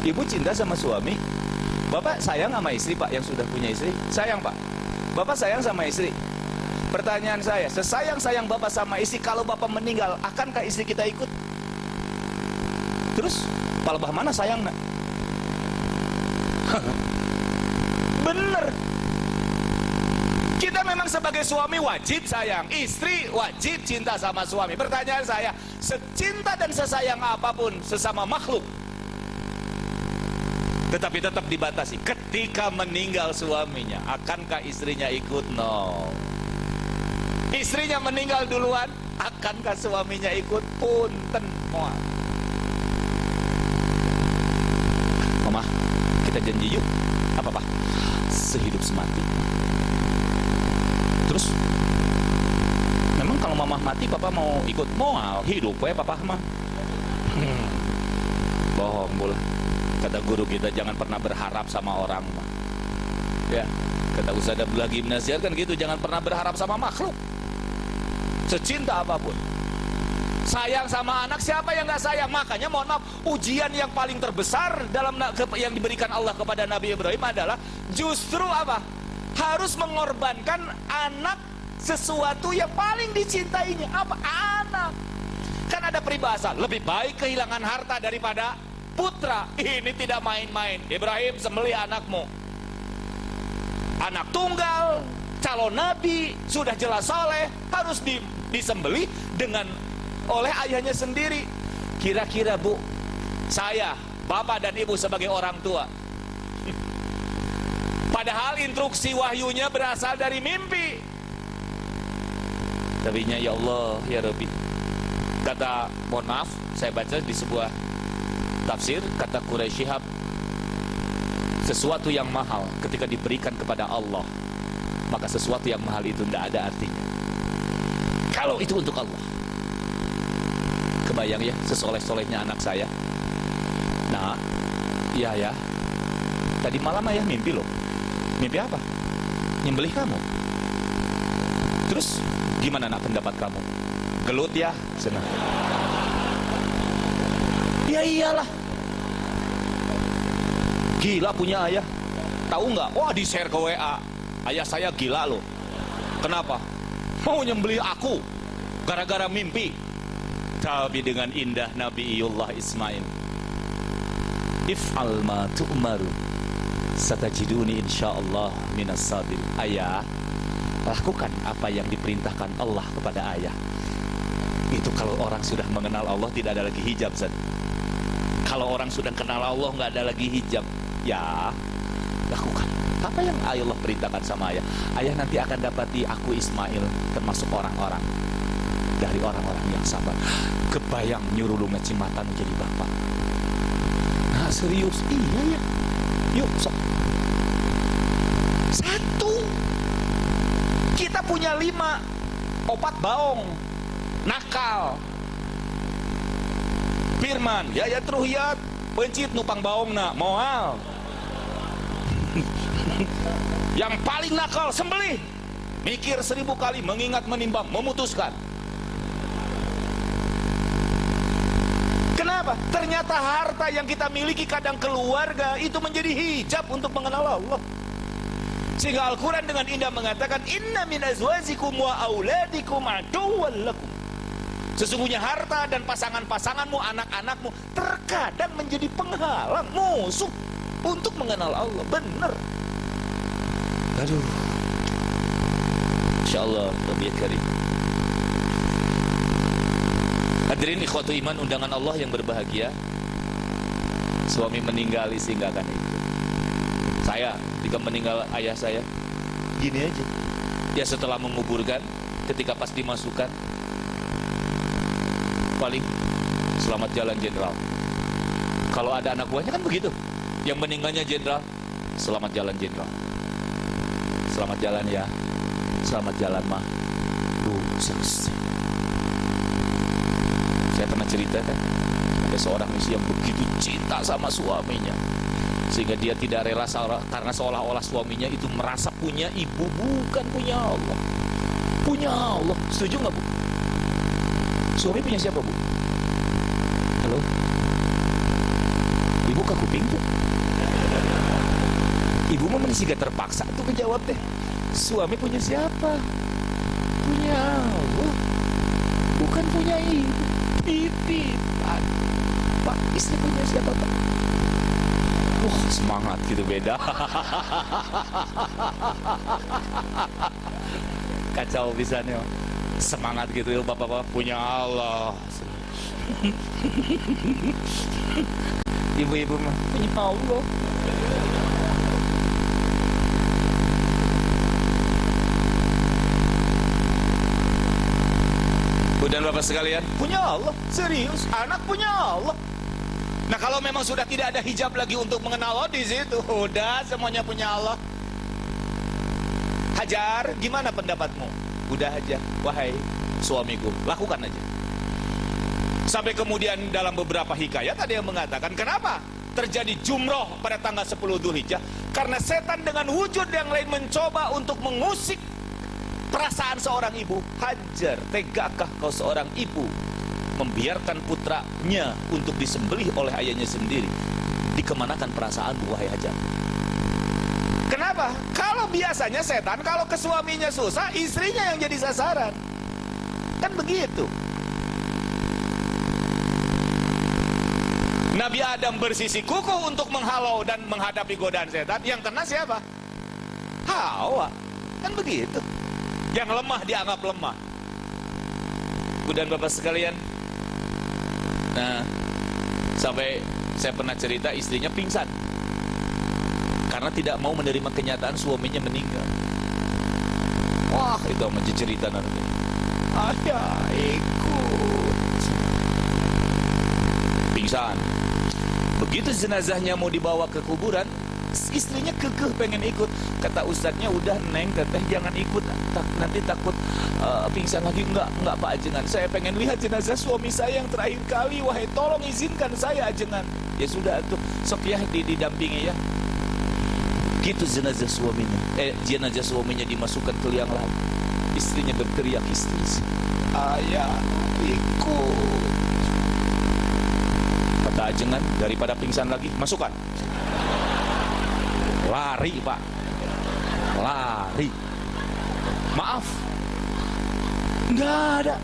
Ibu cinta sama suami? Bapak sayang sama istri, Pak, yang sudah punya istri? Sayang, Pak. Bapak sayang sama istri? Pertanyaan saya, sesayang-sayang Bapak sama istri, kalau Bapak meninggal, akankah istri kita ikut? Terus, palebah mana sayang nak? Bener. Kita memang sebagai suami wajib sayang, istri wajib cinta sama suami. Pertanyaan saya, secinta dan sesayang apapun sesama makhluk, tetapi tetap dibatasi. Ketika meninggal suaminya, akankah istrinya ikut? No. Istrinya meninggal duluan, akankah suaminya ikut? Punten moal. Mama, kita janji yuk. Apa Pak? Sehidup semati. Terus memang kalau mama mati papa mau ikut? Moal hidup ya papa mah. Bohong pula. Kata guru kita, jangan pernah berharap sama orang. Ya, kata Ustaz Abdullah Gimnasiar kan gitu, jangan pernah berharap sama makhluk. Secinta apapun. Sayang sama anak, siapa yang gak sayang? Makanya mohon maaf, ujian yang paling terbesar dalam yang diberikan Allah kepada Nabi Ibrahim adalah justru apa? Harus mengorbankan anak, sesuatu yang paling dicintainya. Apa? Anak. Kan ada peribahasa, lebih baik kehilangan harta daripada putra. Ini tidak main-main. Ibrahim, sembelih anakmu. Anak tunggal, calon nabi, sudah jelas soleh, harus disembelih dengan oleh ayahnya sendiri. Kira-kira Bu, saya, bapak dan ibu sebagai orang tua, padahal instruksi wahyunya berasal dari mimpi, tapinya ya Allah ya Rabbi. Kata, mohon maaf, saya baca di sebuah tafsir, kata Quraisy Shihab, sesuatu yang mahal ketika diberikan kepada Allah, maka sesuatu yang mahal itu tidak ada artinya kalau itu untuk Allah. Kebayang ya, sesoleh-solehnya anak saya. Nah, iya ya, tadi malam ayah mimpi loh. Mimpi apa? Nyembelih kamu. Terus gimana nak pendapat kamu? Gelut ya? Senang. Ya iyalah. Gila punya ayah. Tahu nggak? Wah, di share ke WA. Ayah saya gila loh. Kenapa? Mau nyembelih aku gara-gara mimpi. Tapi dengan indah Nabiullah Ismail, if'al ma tu'maru satajiduni insyaallah minas sabirin. Ayah, lakukan apa yang diperintahkan Allah kepada ayah. Itu kalau orang sudah mengenal Allah tidak ada lagi hijab, Zat. Kalau orang sudah kenal Allah nggak ada lagi hijab. Ya, lakukan apa yang Allah perintahkan sama ayah. Ayah nanti akan dapati aku Ismail termasuk orang-orang dari orang-orang yang sabar. Kebayang nyuruh lu ngecimatan jadi bapak. Nah serius, iya ya. Yuk sok. Satu. Kita punya 5. Opat baong, nakal, firman, ya teruhiat, pencit nupang baong na, moal. Yang paling nakal sembelih, mikir 1000 kali, mengingat, menimbang, memutuskan. Kenapa? Ternyata harta yang kita miliki, kadang keluarga, itu menjadi hijab untuk mengenal Allah. Sehingga Al-Quran dengan indah mengatakan, inna min azwajikum wa auladikum aduwwan lakum. Sesungguhnya harta dan pasangan-pasanganmu, anak-anakmu terkadang menjadi penghalang, musuh untuk mengenal Allah. Benar. Aduh, insyaallah Rabbil Karim. Hadirin ikhwatu iman, undangan Allah yang berbahagia. Suami meninggal, istri nggak akan ikut. Saya ketika meninggal ayah saya, gini aja. Ya setelah menguburkan, ketika pas dimasukkan, paling selamat jalan jenderal. Kalau ada anak buahnya kan begitu. Yang meninggalnya jenderal, selamat jalan jenderal. Selamat jalan ya. Selamat jalan mah. Bu, selesai. Saya pernah cerita kan, ada seorang istri yang begitu cinta sama suaminya, sehingga dia tidak rela karena seolah-olah suaminya itu merasa punya ibu, bukan punya Allah. Punya Allah. Setuju nggak, Bu? Suami punya siapa, Bu? Halo? Ibu ke kuping tuh. Ibu mah masih gak terpaksa tuh kejawab deh. Suami punya siapa? Punya Allah. Bukan punya ibu. Titipan. Pak, istri punya siapa, Pak? Wah, semangat gitu beda. Kacau bisa nih. Semangat gitu ya, bapak-bapak punya Allah. Ibu-ibu mah punya Allah. Bu dan bapak sekalian, punya Allah. Serius, anak punya Allah. Nah kalau memang sudah tidak ada hijab lagi untuk mengenal Allah di situ, udah semuanya punya Allah. Hajar, gimana pendapatmu? Udah aja, wahai suamiku, lakukan aja. Sampai kemudian dalam beberapa hikayat ada yang mengatakan, kenapa terjadi jumroh pada tanggal 10 Dzulhijjah? Karena setan dengan wujud yang lain mencoba untuk mengusik perasaan seorang ibu. Hajar, tegakah kau seorang ibu membiarkan putranya untuk disembelih oleh ayahnya sendiri? Dikemanakan perasaanmu, wahai Hajar? Kenapa? Kalau biasanya setan kalau ke suaminya susah, istrinya yang jadi sasaran. Kan begitu. Nabi Adam bersisi kukuh untuk menghalau dan menghadapi godaan setan. Yang kena siapa? Hawa. Kan begitu. Yang lemah dianggap lemah. Bu dan bapak sekalian, nah sampai saya pernah cerita istrinya pingsan karena tidak mau menerima kenyataan suaminya meninggal. Wah, itu menjadi cerita nanti. Ayah ikut pingsan. Begitu jenazahnya mau dibawa ke kuburan, istrinya kekeh pengen ikut. Kata ustadznya, udah neng, teteh jangan ikut, nanti takut pingsan lagi. Enggak Pak Ajengan, saya pengen lihat jenazah suami saya yang terakhir kali. Wahai tolong izinkan saya Ajengan. Ya sudah tuh, sok ya didampingi ya. Gitu jenazah suaminya. Jenazah suaminya dimasukkan ke liang lahat. Istrinya berteriak histeris, ayah ikut. Kata Ajengan, daripada pingsan lagi, masukkan. Lari Pak, lari. Maaf, nggak ada.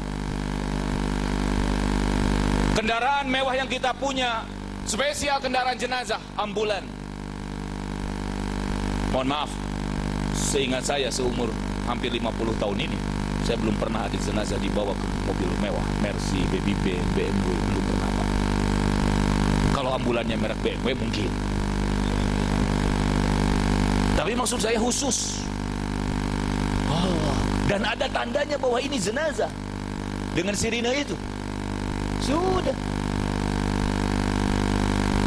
Kendaraan mewah yang kita punya, spesial kendaraan jenazah, ambulan. Mohon maaf, seingat saya seumur hampir 50 tahun ini, saya belum pernah ada jenazah dibawa ke mobil mewah, Mercy, BBB, BMW, belum pernah Pak. Kalau ambulannya merek BMW mungkin. Tapi maksud saya khusus. Dan ada tandanya bahwa ini jenazah dengan sirine itu. Sudah.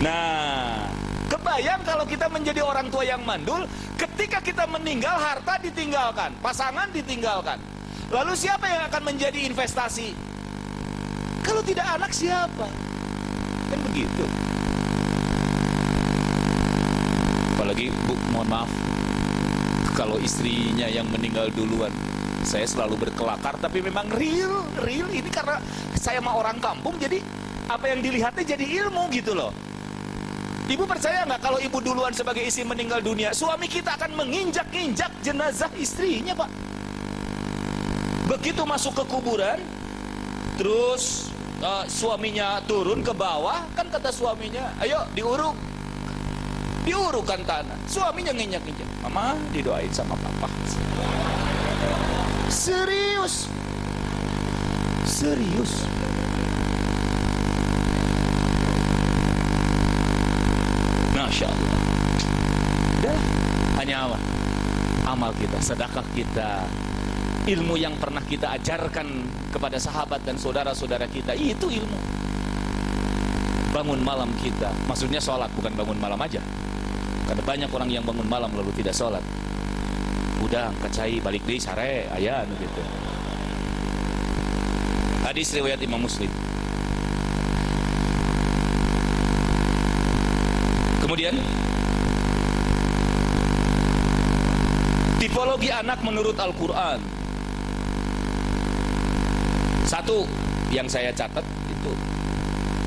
Nah, kebayang kalau kita menjadi orang tua yang mandul, ketika kita meninggal harta ditinggalkan, pasangan ditinggalkan. Lalu siapa yang akan menjadi investasi? Kalau tidak anak siapa? Kan begitu. Apalagi Bu, mohon maaf, kalau istrinya yang meninggal duluan, saya selalu berkelakar, tapi memang real ini karena saya mah orang kampung, jadi apa yang dilihatnya jadi ilmu gitu loh. Ibu percaya nggak kalau ibu duluan sebagai istri meninggal dunia, suami kita akan menginjak-injak jenazah istrinya Pak. Begitu masuk ke kuburan, terus suaminya turun ke bawah, kan kata suaminya, ayo diurukan tanah. Suaminya nginjak-injak, mama didoain sama papa. Serius. Masya Allah. Udah, hanya amal kita, sedekah kita, ilmu yang pernah kita ajarkan kepada sahabat dan saudara-saudara kita, itu ilmu. Bangun malam kita, maksudnya sholat, bukan bangun malam aja. Karena banyak orang yang bangun malam lalu tidak sholat. Udah kacai balik deui sare aya anu gitu. Hadis riwayat Imam Muslim. Kemudian tipologi anak menurut Al-Quran. Satu yang saya catat itu,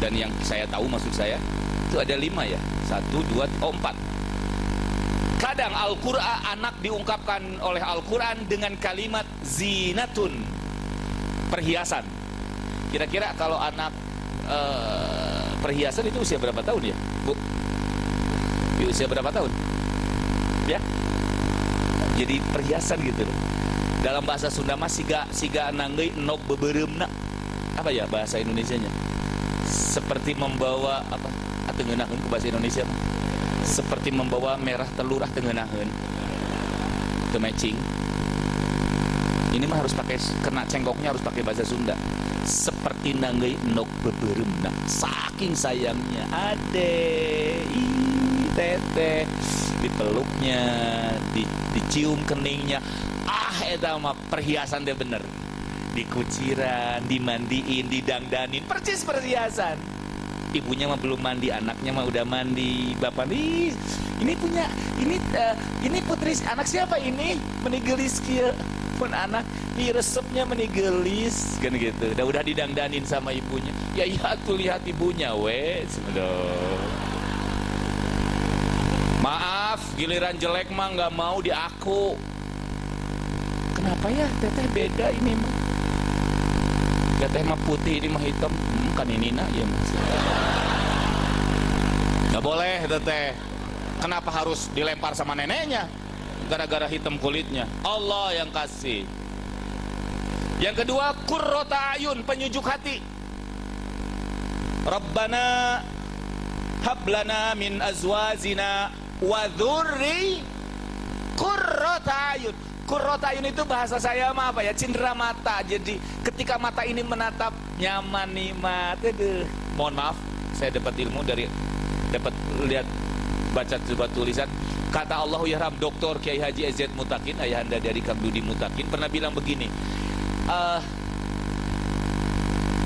dan yang saya tahu maksud saya itu ada 5 ya. 1, 2, 4. Kadang Al-Quran, anak diungkapkan oleh Al-Quran dengan kalimat zinatun, perhiasan. Kira-kira kalau anak perhiasan itu usia berapa tahun ya Bu? Di usia berapa tahun? Ya, jadi perhiasan gitu. Dalam bahasa Sunda mah siga nanggei nok bebereumna. Apa ya bahasa Indonesianya? Seperti membawa apa? Atengeunahkeun ke bahasa Indonesia mah. Seperti membawa merah telurah tengenaheun. Teu matching. Ini mah harus pakai, kena cengkoknya harus pakai bahasa Sunda. Seperti nanggei nok bebereumna. Saking sayangnya ade, teteh, dipeluknya, dicium keningnya. Eta mah perhiasan dia bener. Dikuciran, dimandiin, didangdanin, persis perhiasan. Ibunya mah belum mandi, anaknya mah udah mandi. Bapak nih, ini punya, ini putri anak siapa ini? Menigelis kieu pun anak, resepnya menigelis kan gitu. Udah didangdanin sama ibunya. Ya tuh lihat ibunya Maaf, giliran jelek mah nggak mau diaku. Kenapa ya teteh beda ini mah? Teteh mah putih, ini mah hitam. Kan ini nak ya mas. Gak boleh teteh. Kenapa harus dilempar sama neneknya? Gara-gara hitam kulitnya. Allah yang kasih. Yang kedua, qurrata ayun, penyujuk hati. Rabbana hablana min azwajina wa dzurri qurrata ayun. Qurrata ayun itu bahasa saya mah apa ya? Cindera mata. Jadi ketika mata ini menatap nyaman, nikmat. Aduh. Mohon maaf, saya dapat ilmu dari lihat baca sebuah tulisan. Kata Allahuyyarham Dr. Kiai Haji EZ Mutakin, ayahanda dari Kang Dudi Mutakin, pernah bilang begini.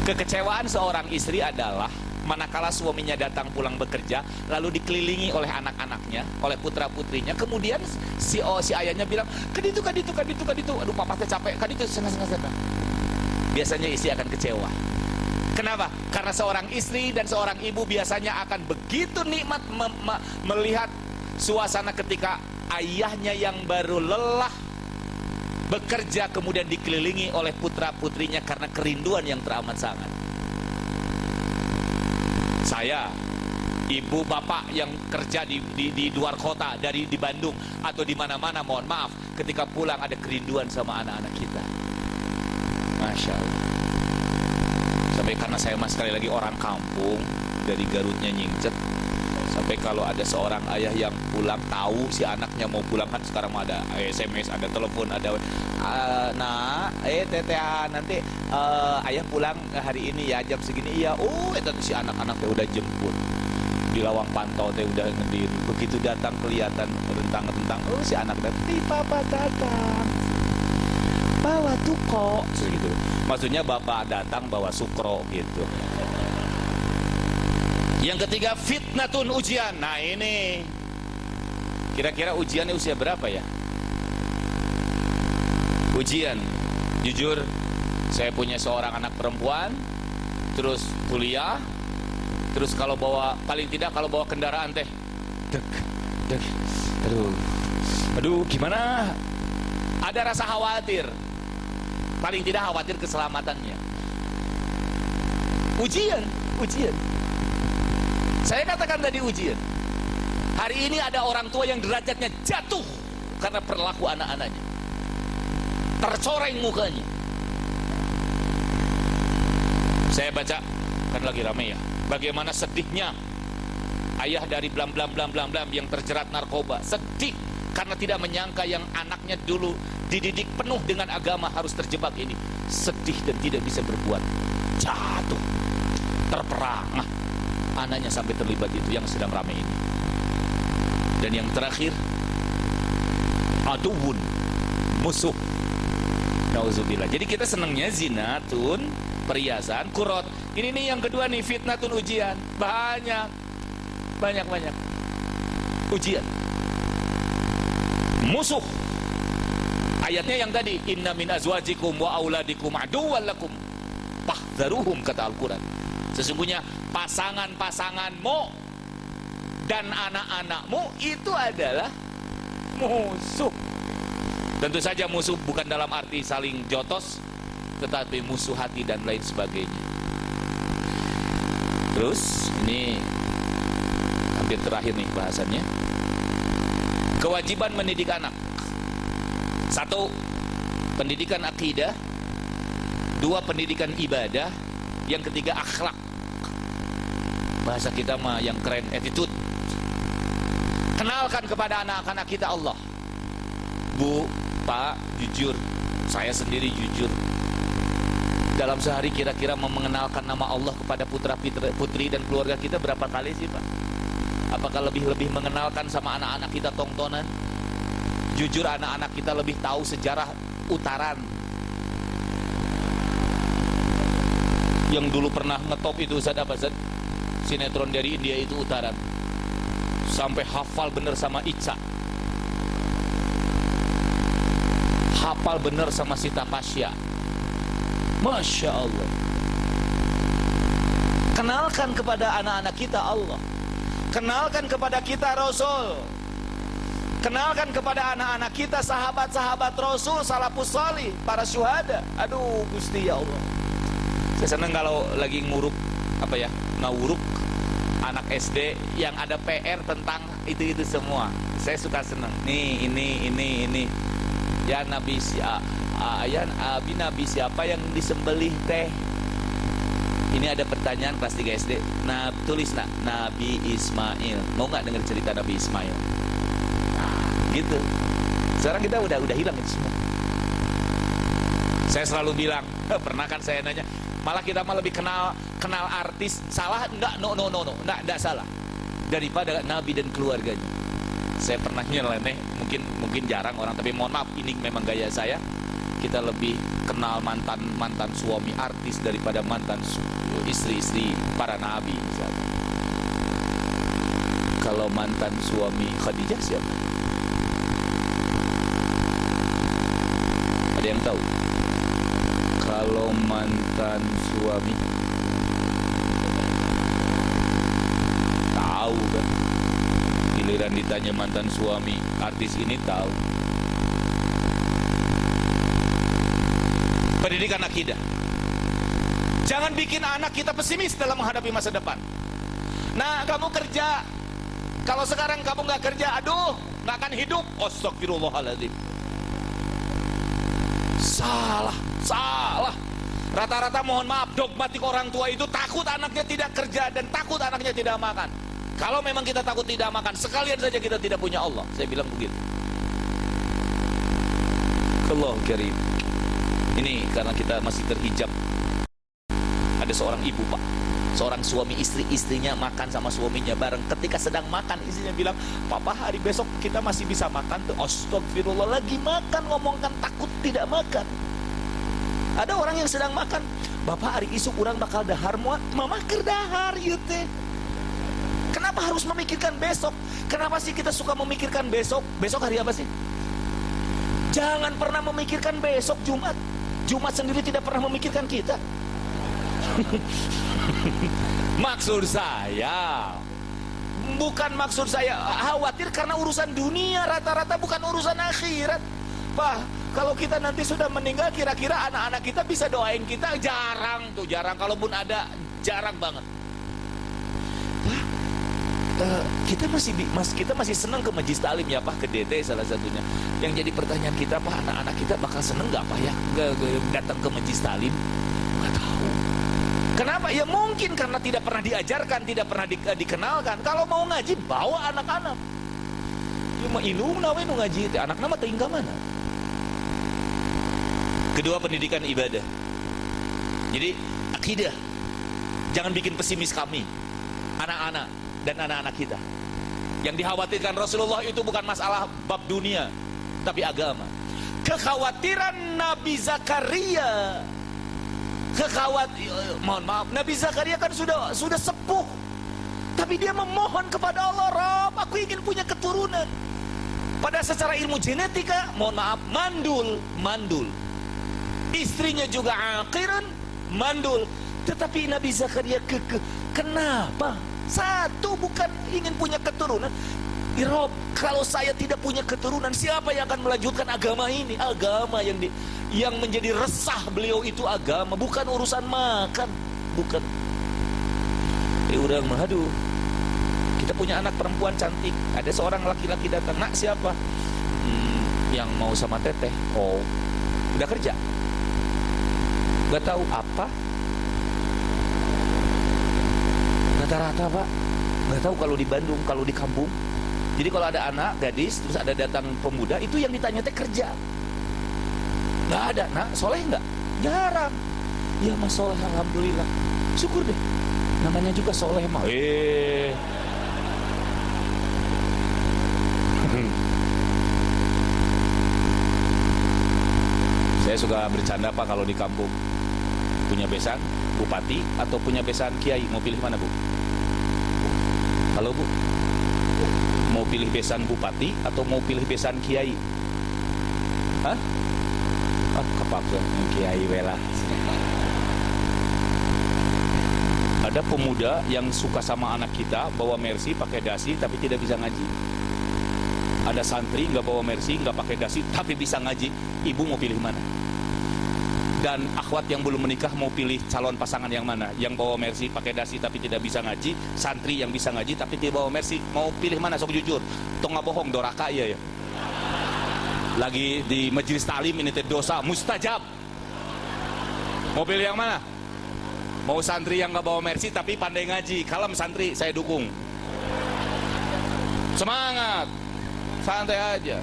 Kekecewaan seorang istri adalah manakala suaminya datang pulang bekerja, lalu dikelilingi oleh anak-anaknya, oleh putra-putrinya, kemudian si ayahnya bilang, kaditu, aduh papa teh capek, kaditu, senang. Biasanya istri akan kecewa. Kenapa? Karena seorang istri dan seorang ibu biasanya akan begitu nikmat melihat suasana ketika ayahnya yang baru lelah bekerja kemudian dikelilingi oleh putra-putrinya karena kerinduan yang teramat sangat. Saya, ibu bapak yang kerja di luar kota, di Bandung atau di mana-mana, mohon maaf, ketika pulang ada kerinduan sama anak-anak kita. Masya Allah. Sampai karena saya sekali lagi orang kampung, dari Garutnya Nyingcet, sampai kalau ada seorang ayah yang pulang, tahu si anaknya mau pulang, kan sekarang ada SMS, ada telepon, ada teteh nanti ayah pulang hari ini ya jam segini. Iya, itu si anak-anak udah jemput di lawang pantau teh udah ngediri. Begitu datang kelihatan rentang-rentang, si anak datang, papa datang bawa tuko gitu. Maksudnya bapak datang bawa sukro gitu. Yang ketiga, fitnatun, ujian. Nah ini kira-kira ujiannya usia berapa ya? Ujian, jujur saya punya seorang anak perempuan, terus kuliah, terus kalau bawa, paling tidak kalau bawa kendaraan teh aduh gimana, ada rasa khawatir, paling tidak khawatir keselamatannya. Ujian. Saya katakan tadi ujian. Hari ini ada orang tua yang derajatnya jatuh karena perilaku anak-anaknya, tercoreng mukanya. Saya baca, kan lagi rame ya, bagaimana sedihnya ayah dari blam yang terjerat narkoba. Sedih karena tidak menyangka yang anaknya dulu dididik penuh dengan agama harus terjebak ini. Sedih dan tidak bisa berbuat. Jatuh, terperangah anaknya sampai terlibat itu yang sedang rame ini. Dan yang terakhir, aduun, musuh. Nauzubillah. Jadi kita senangnya zinatun, perhiasan, kurot. Ini nih yang kedua nih, fitnatun, ujian. Banyak ujian. Musuh. Ayatnya yang tadi, inna min azwajikum wa auladikum aduwwan lakum fahdharuhum, kata Al-Quran. Sesungguhnya pasangan-pasanganmu dan anak-anakmu itu adalah musuh. Tentu saja musuh bukan dalam arti saling jotos, tetapi musuh hati dan lain sebagainya. Terus ini hampir terakhir nih bahasannya. Kewajiban mendidik anak. 1, pendidikan akidah. 2, pendidikan ibadah. Yang ketiga, akhlak. Bahasa kita mah yang keren, attitude. Kenalkan kepada anak-anak kita Allah. Bu, Pak, jujur, saya sendiri jujur, dalam sehari kira-kira mengenalkan nama Allah kepada putra-putri dan keluarga kita berapa kali sih, Pak? Apakah lebih mengenalkan sama anak-anak kita tongtonan? Jujur, anak-anak kita lebih tahu sejarah Utaran yang dulu pernah ngetop itu, Ustaz, apa Ustaz? Sinetron dari India itu, Utaran. Sampai hafal bener sama Ica, hafal bener sama Sita Pasya. Masya Allah. Kenalkan kepada anak-anak kita Allah. Kenalkan kepada kita Rasul. Kenalkan kepada anak-anak kita sahabat-sahabat Rasul, salafus salih, para syuhada. Aduh Gusti ya Allah. Saya senang kalau lagi nguruk ngawuruk anak SD yang ada PR tentang itu semua. Saya suka senang. Nih ini. Ya Nabi Nabi siapa yang disembelih teh? Ini ada pertanyaan kelas 3 SD. Nah, tulis Nabi Ismail. Mau nggak dengar cerita Nabi Ismail? Nah, gitu. Sekarang kita udah hilang itu semua. Saya selalu bilang, pernah kan saya nanya, malah kita lebih kenal artis. Salah enggak? No. Enggak salah. Daripada Nabi dan keluarganya. Saya pernah nyeleneh, mungkin jarang orang, tapi mohon maaf, ini memang gaya saya. Kita lebih kenal mantan suami artis daripada mantan istri-istri para nabi misalnya. Kalau mantan suami Khadijah siapa? Ada yang tahu? Kalau mantan suami, tahu kan? Di Giliran ditanya mantan suami, artis ini tahu. Pendidikan akidah. Jangan bikin anak kita pesimis dalam menghadapi masa depan. Nah, kamu kerja, kalau sekarang kamu nggak kerja, aduh, nggak akan hidup. Astagfirullahaladzim. Salah. Rata-rata, mohon maaf, dogmatik orang tua itu takut anaknya tidak kerja dan takut anaknya tidak makan. Kalau memang kita takut tidak makan, sekalian saja kita tidak punya Allah. Saya bilang begitu. Allah karim. Ini karena kita masih terhijab. Ada seorang ibu, Pak, seorang suami istrinya makan sama suaminya bareng. Ketika sedang makan, istrinya bilang, "Papa, hari besok kita masih bisa makan tuh." Astagfirullah, lagi makan ngomongkan takut tidak makan. Ada orang yang sedang makan, "Bapak, hari isuk orang bakal dahar muat." Mama kerdahar yute. Kenapa harus memikirkan besok? Kenapa sih kita suka memikirkan besok? Besok hari apa sih? Jangan pernah memikirkan besok Jumat. Jumat sendiri tidak pernah memikirkan kita. Maksud saya, bukan maksud saya khawatir karena urusan dunia, rata-rata bukan urusan akhirat. Pak, kalau kita nanti sudah meninggal, kira-kira anak-anak kita bisa doain kita? Jarang tuh, jarang. Kalaupun ada, jarang banget. Kita masih senang ke majlis taklim ya Pak, ke DT salah satunya. Yang jadi pertanyaan kita, Pak, anak-anak kita bakal seneng nggak Pak ya datang ke majlis taklim? Nggak tahu. Kenapa? Ya mungkin karena tidak pernah diajarkan, tidak pernah dikenalkan. Kalau mau ngaji, bawa anak-anak. Cuma ilmu nawe nu ngaji, anak nama tinggal mana? Kedua, pendidikan ibadah. Jadi akidah. Jangan bikin pesimis kami, anak-anak dan anak-anak kita. Yang dikhawatirkan Rasulullah itu bukan masalah bab dunia, tapi agama. Kekhawatiran Nabi Zakaria, mohon maaf, Nabi Zakaria kan sudah sepuh, tapi dia memohon kepada Allah, "Rob, aku ingin punya keturunan." Pada secara ilmu genetika, mohon maaf, mandul. Istrinya juga akhiran, mandul. Tetapi Nabi Zakaria kenapa? Satu, bukan ingin punya keturunan. Rob, kalau saya tidak punya keturunan, siapa yang akan melanjutkan agama ini? Agama yang menjadi resah beliau itu agama, bukan urusan makan, bukan. Udah aduh, kita punya anak perempuan cantik, ada seorang laki-laki datang, "Nak, siapa?" Yang mau sama teteh. Oh, udah kerja? Gak tahu apa? Rata-rata Pak, nggak tahu kalau di Bandung, kalau di kampung. Jadi kalau ada anak gadis, terus ada datang pemuda, itu yang ditanya teh kerja. Nggak ada. Nak, soleh nggak? Jarang. Ya Mas, soleh, alhamdulillah. Syukur deh. Namanya juga soleh mah. Saya suka bercanda Pak, kalau di kampung punya besan bupati atau punya besan kiai, mau pilih mana Bu? Halo Bu, mau pilih besan bupati atau mau pilih besan kiai? Hah? Kepaksa kiai wela. Ada pemuda yang suka sama anak kita, bawa mercy pakai dasi tapi tidak bisa ngaji. Ada santri nggak bawa mercy, nggak pakai dasi tapi bisa ngaji. Ibu mau pilih mana? Dan akhwat yang belum menikah mau pilih calon pasangan yang mana? Yang bawa mercy pakai dasi tapi tidak bisa ngaji, santri yang bisa ngaji tapi tidak bawa mercy, mau pilih mana? Sok jujur, tong nggak bohong, doraka ya. Lagi di majelis taklim ini teh dosa mustajab. Mau pilih yang mana? Mau santri yang nggak bawa mercy tapi pandai ngaji, kalem santri, saya dukung. Semangat, santai aja.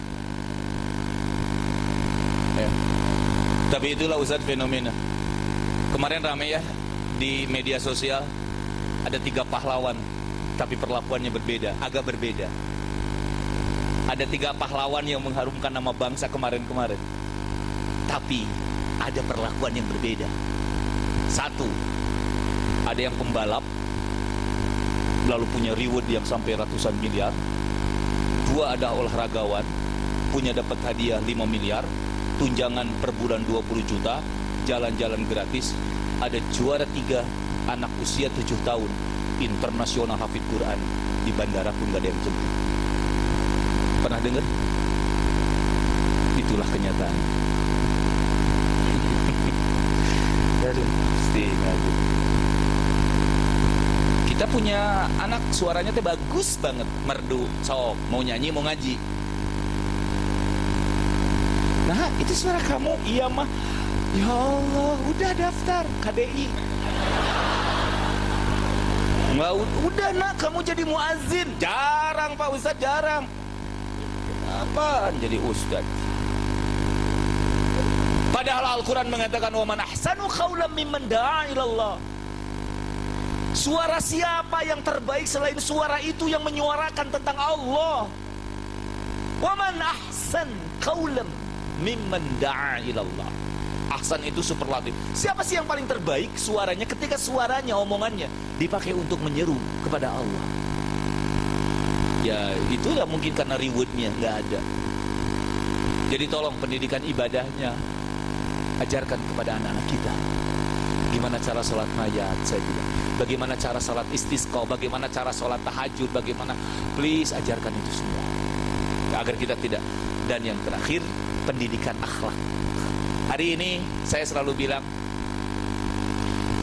Ya. Tapi itulah Ustadz fenomena. Kemarin rame ya di media sosial, ada 3 pahlawan, tapi perlakuannya berbeda, agak berbeda. Ada 3 pahlawan yang mengharumkan nama bangsa kemarin-kemarin, tapi ada perlakuan yang berbeda. 1, ada yang pembalap, lalu punya reward yang sampai ratusan miliar. 2, ada olahragawan, punya dapat hadiah 5 miliar. Tunjangan per bulan 20 juta, jalan-jalan gratis. Ada juara 3, anak usia 7 tahun, internasional hafid Quran, di bandara pun gak ada yang jemput. Pernah dengar? Itulah kenyataan. Kita punya anak suaranya teh bagus banget, merdu, sok, mau nyanyi, mau ngaji. Nah, itu suara kamu. Iya mah. Ya Allah, udah daftar KDI. Nggak, udah nak, kamu jadi muazin. Jarang Pak Ustadz, jarang. Apaan jadi ustadz? Padahal Al-Quran mengatakan wa man ahsanu qawlan mimman da'a ilallah. Suara siapa yang terbaik selain suara itu yang menyuarakan tentang Allah? Wa man ahsan qawlan mimman da'a ilallah. Ahsan itu superlatif. Siapa sih yang paling terbaik suaranya ketika suaranya, omongannya dipakai untuk menyeru kepada Allah? Ya itu ya mungkin karena rewardnya nggak ada. Jadi tolong pendidikan ibadahnya ajarkan kepada anak-anak kita. Gimana cara sholat mayat, saya bilang. Bagaimana cara sholat istisqa, bagaimana cara sholat tahajud, bagaimana, please ajarkan itu semua agar kita tidak. Dan yang terakhir, pendidikan akhlak. Hari ini saya selalu bilang,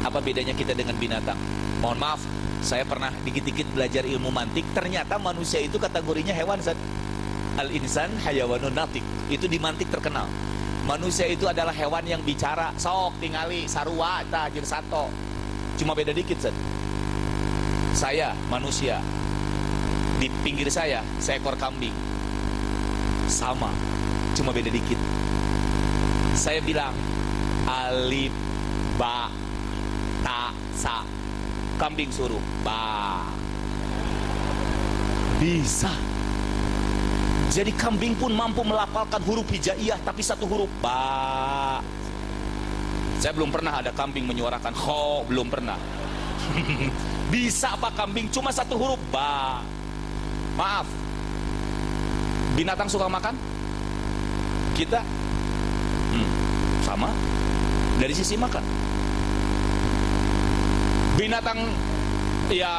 apa bedanya kita dengan binatang? Mohon maaf, saya pernah dikit-dikit belajar ilmu mantik. Ternyata manusia itu kategorinya hewan. Al-insan hayawanun natik. Itu di mantik terkenal. Manusia itu adalah hewan yang bicara. Sok tingali sarua tajir sato. Cuma beda dikit, Zat. Saya manusia, di pinggir saya seekor kambing. Sama, cuma beda dikit. Saya bilang alif ba ta sa. Kambing suruh ba. Bisa. Jadi kambing pun mampu melafalkan huruf hijaiyah, tapi satu huruf ba. Saya belum pernah ada kambing menyuarakan kho, belum pernah. Bisa apa kambing cuma satu huruf ba. Maaf, binatang suka makan? Kita sama dari sisi makan. Binatang ya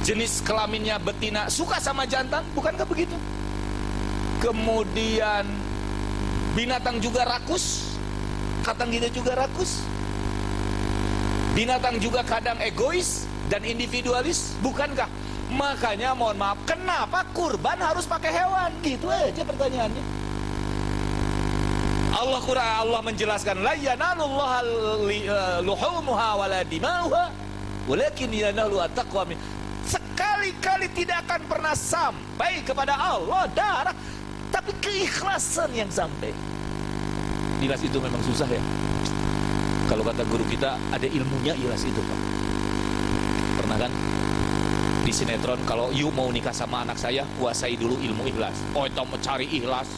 jenis kelaminnya betina suka sama jantan, bukankah begitu? Kemudian binatang juga rakus, kadang kita juga rakus. Binatang juga kadang egois dan individualis, bukankah? Makanya mohon maaf, kenapa kurban harus pakai hewan? Gitu aja pertanyaannya. Allah menjelaskan la yanalullaha luhumuha wala dimauha walakin yanalu at-taqwa min. Sekali-kali tidak akan pernah sampai kepada Allah darah, tapi keikhlasan yang sampai. Ikhlas itu memang susah ya. Kalau kata guru kita, ada ilmunya ikhlas itu, Pak. Pernah kan di sinetron, kalau you mau nikah sama anak saya, kuasai dulu ilmu ikhlas. Oh, itu mau cari ikhlas,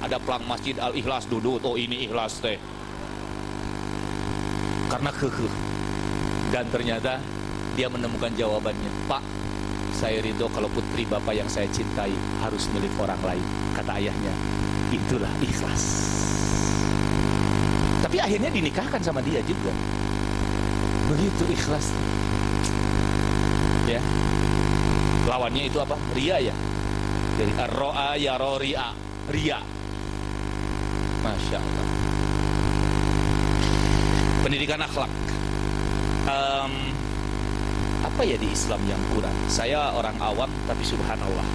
ada pelang masjid al-ikhlas duduk. Oh, ini ikhlas teh. Karena kekeh. Dan ternyata dia menemukan jawabannya. Pak, saya ridho kalau putri bapak yang saya cintai harus milik orang lain. Kata ayahnya, itulah ikhlas. Tapi akhirnya dinikahkan sama dia juga. Begitu ikhlas. Ya. Lawannya itu apa? Ria ya. Jadi ar-ro'a ya ria. Ria. Masya Allah. Pendidikan akhlak. Apa ya di Islam yang kurang? Saya orang awam, tapi subhanallah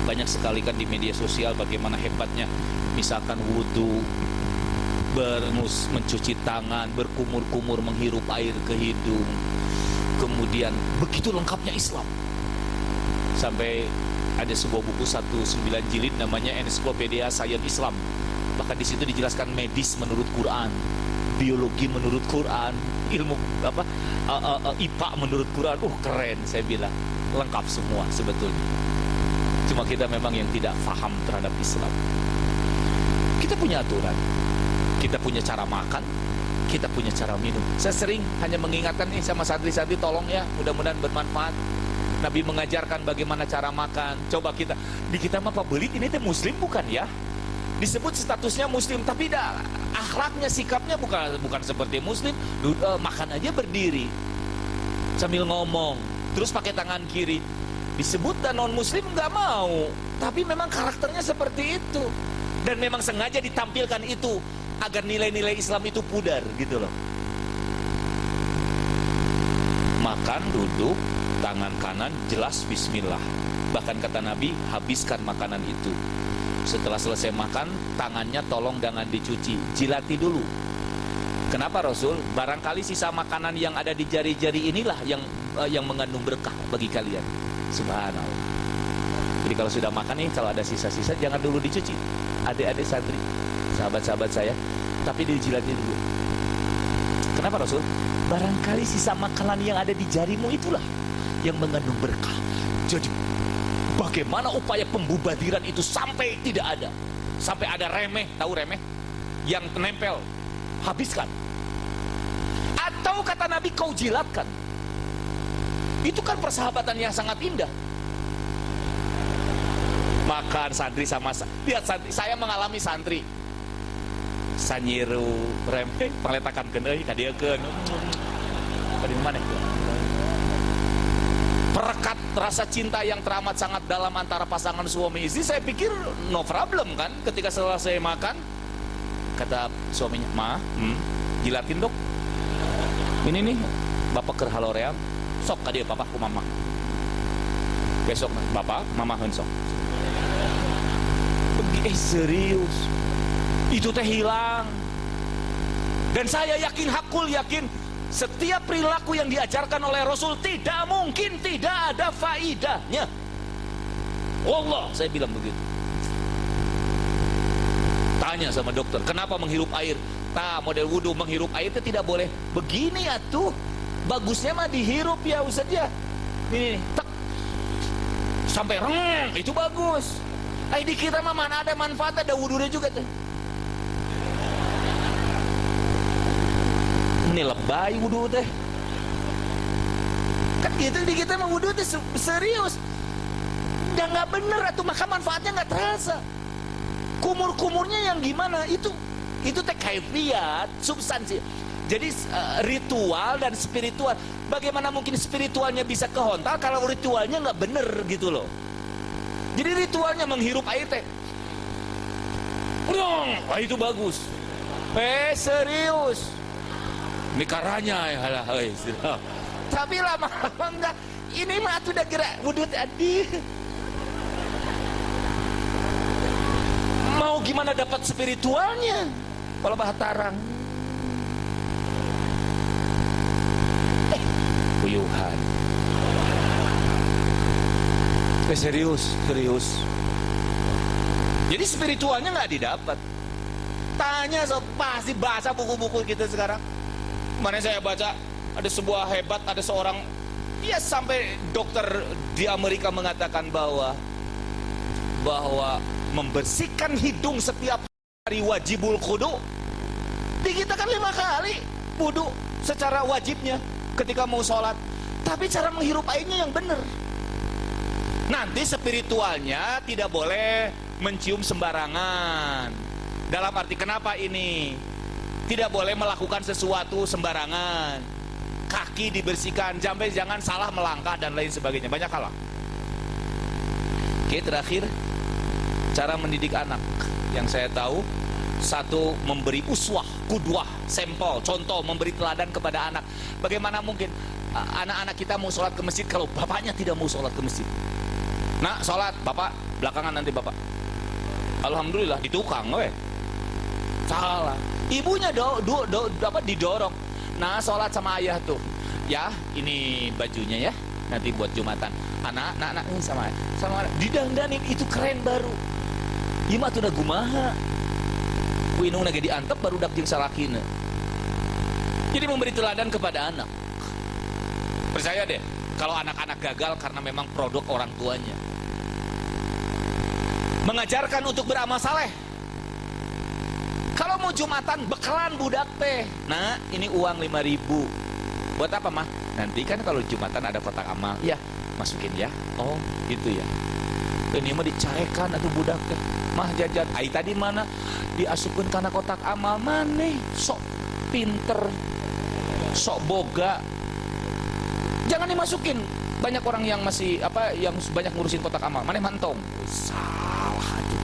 banyak sekali kan di media sosial bagaimana hebatnya, misalkan wudhu, mencuci tangan, berkumur-kumur menghirup air ke hidung, kemudian begitu lengkapnya Islam. Sampai ada sebuah buku 19 jilid namanya Ensiklopedia Sains Islam. Bahkan di situ dijelaskan medis menurut Quran, biologi menurut Quran, ilmu apa IPA menurut Quran. Keren, saya bilang lengkap semua sebetulnya. Cuma kita memang yang tidak paham terhadap Islam. Kita punya aturan, kita punya cara makan, kita punya cara minum. Saya sering hanya mengingatkan nih sama santri-santri, tolong ya, mudah-mudahan bermanfaat. Nabi mengajarkan bagaimana cara makan. Coba kita, di kita mah Pak Belit ini teh muslim bukan ya? Disebut statusnya muslim, tapi akhlaknya, sikapnya bukan seperti muslim. Makan aja berdiri sambil ngomong, terus pakai tangan kiri. Disebut dan non muslim nggak mau, tapi memang karakternya seperti itu, dan memang sengaja ditampilkan itu agar nilai-nilai Islam itu pudar gitu loh. Makan, duduk, tangan kanan jelas bismillah. Bahkan kata Nabi, habiskan makanan itu. Setelah selesai makan, tangannya tolong jangan dicuci, jilati dulu. Kenapa Rasul? Barangkali sisa makanan yang ada di jari-jari inilah yang mengandung berkah bagi kalian. Subhanallah. Jadi kalau sudah makan nih, kalau ada sisa-sisa jangan dulu dicuci. Adik-adik santri, sahabat-sahabat saya, tapi dijilati dulu. Kenapa Rasul? Barangkali sisa makanan yang ada di jarimu itulah yang mengandung berkah. Jadi bagaimana upaya pembubadiran itu sampai tidak ada, sampai ada remeh, tahu remeh yang menempel, habiskan. Atau kata Nabi kau jilatkan. Itu kan persahabatan yang sangat indah. Makan santri sama lihat santri, saya mengalami santri sanyiru remeh paletakan keneuy ka dieu keun. Di mana? Perekat rasa cinta yang teramat sangat dalam antara pasangan suami istri. Saya pikir no problem kan. Ketika selesai makan, kata suaminya, "Ma, jilatin dok. Ini nih, bapak keur haloream. Sok ka dieu papa ku mama. Besok bapak, mama heun sok." Serius. Itu teh hilang. Dan saya yakin, hakul yakin, setiap perilaku yang diajarkan oleh Rasul tidak mungkin tidak ada faidahnya. Allah, saya bilang begitu. Tanya sama dokter, kenapa menghirup air? Model wudhu menghirup air itu tidak boleh. Begini atuh. Bagusnya mah dihirup ya Ustaz ya. Ini tek. Sampai reng, itu bagus. Di kita mah mana ada manfaat, ada wudhunya juga tuh. Ini lebay wudhu teh. Kan gitu di kita mah wudhu teh serius. Udah nggak bener atuh, maka manfaatnya nggak terasa. Kumur-kumurnya yang gimana itu teh kaifiat, substansi. Jadi ritual dan spiritual. Bagaimana mungkin spiritualnya bisa kehontal kalau ritualnya nggak bener gitu loh. Jadi ritualnya menghirup air teh. Wah, itu bagus. Serius. Ini karanya ya, tapi lama-lama enggak. Ini mah tuh udah gerak wudhu tadi. Mau gimana dapat spiritualnya? Kalau bahatarang. Puyuhan. Serius. Jadi spiritualnya nggak didapat. Tanya pasti baca buku-buku kita sekarang. Mana saya baca ada sebuah hebat, ada seorang sampai dokter di Amerika mengatakan bahwa membersihkan hidung setiap hari wajibul kudu. Di kita kan 5 kali wudu secara wajibnya ketika mau sholat, tapi cara menghirup airnya yang benar. Nanti spiritualnya tidak boleh mencium sembarangan. Dalam arti kenapa ini? Tidak boleh melakukan sesuatu sembarangan. Kaki dibersihkan, jangan salah melangkah dan lain sebagainya. Banyak hal. Oke, terakhir cara mendidik anak. Yang saya tahu, satu, memberi uswah, kudwah, sampel, contoh, memberi teladan kepada anak. Bagaimana mungkin anak-anak kita mau sholat ke masjid kalau bapaknya tidak mau sholat ke masjid? Nah, sholat, bapak, belakangan nanti bapak. Alhamdulillah, di tukang, salah. Ibunya didorong. Nah, sholat sama ayah tuh. Ya, ini bajunya ya, nanti buat Jumatan. Anak ini sama didandanin, itu keren baru. Ima tuh udah gumaha. Kuinung lagi diantep baru dak jeung salakina. Jadi memberi teladan kepada anak. Percaya deh, kalau anak-anak gagal karena memang produk orang tuanya. Mengajarkan untuk beramal saleh. Kalau mau Jumatan, bekalan budak teh. Nah, ini uang 5.000. Buat apa, mah? Nanti kan kalau Jumatan ada kotak amal. Ya, masukin ya. Oh, gitu ya. Ini mah dicarekan atau budak teh. Mah jajan. Ai tadi mana? Diasupkeun kana kotak amal maneh. Sok pinter. Sok boga. Jangan dimasukin. Banyak orang yang masih yang banyak ngurusin kotak amal, maneh mantong. Salah aja.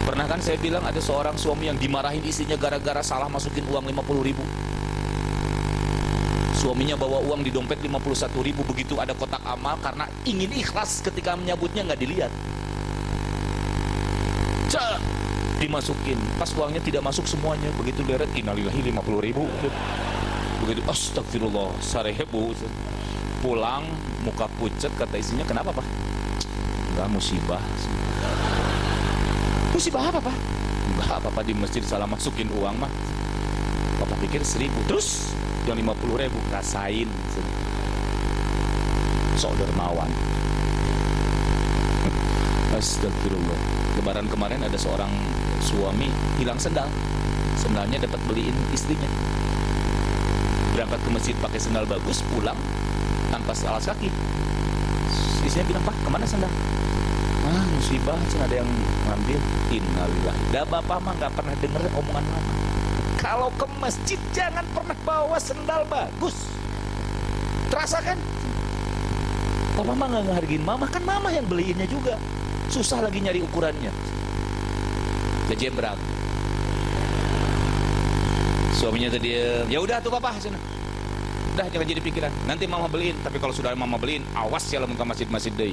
Pernah kan saya bilang ada seorang suami yang dimarahin istrinya gara-gara salah masukin uang 50.000. Suaminya bawa uang di dompet 51.000, begitu ada kotak amal karena ingin ikhlas ketika menyabutnya nggak dilihat. Cak, dimasukin, pas uangnya tidak masuk semuanya, begitu deret innalillahi 50.000. Begitu astagfirullah, sarehebu. Pulang muka pucet, kata istrinya, kenapa Pak? Enggak, musibah. Musibah apa Pak? Enggak apa-apa, di masjid salah masukin uang mah. Papa pikir 1.000, terus yang 50.000 rasain. Sok dermawan. Astagfirullah. Lebaran kemarin ada seorang suami hilang sendal. Sendalnya dapat beliin istrinya. Berangkat ke masjid pakai sendal bagus, pulang tanpa alas kaki. Istrinya bilang, Pak, kemana sendal? Musibah, ada yang ngambil. Innalillahi. Dah bapak mah nggak pernah denger omongan mama. Kalau ke masjid jangan pernah bawa sendal bagus. Terasa kan? Papa mah nggak ngehargain mama, kan mama yang beliinnya juga. Susah lagi nyari ukurannya. Kejebrak. Suaminya tadi, ya udah tuh papa, sana. Udah jangan jadi pikiran. Nanti mama beliin. Tapi kalau sudah mama beliin, awas ya lamun ke masjid-masjid deh.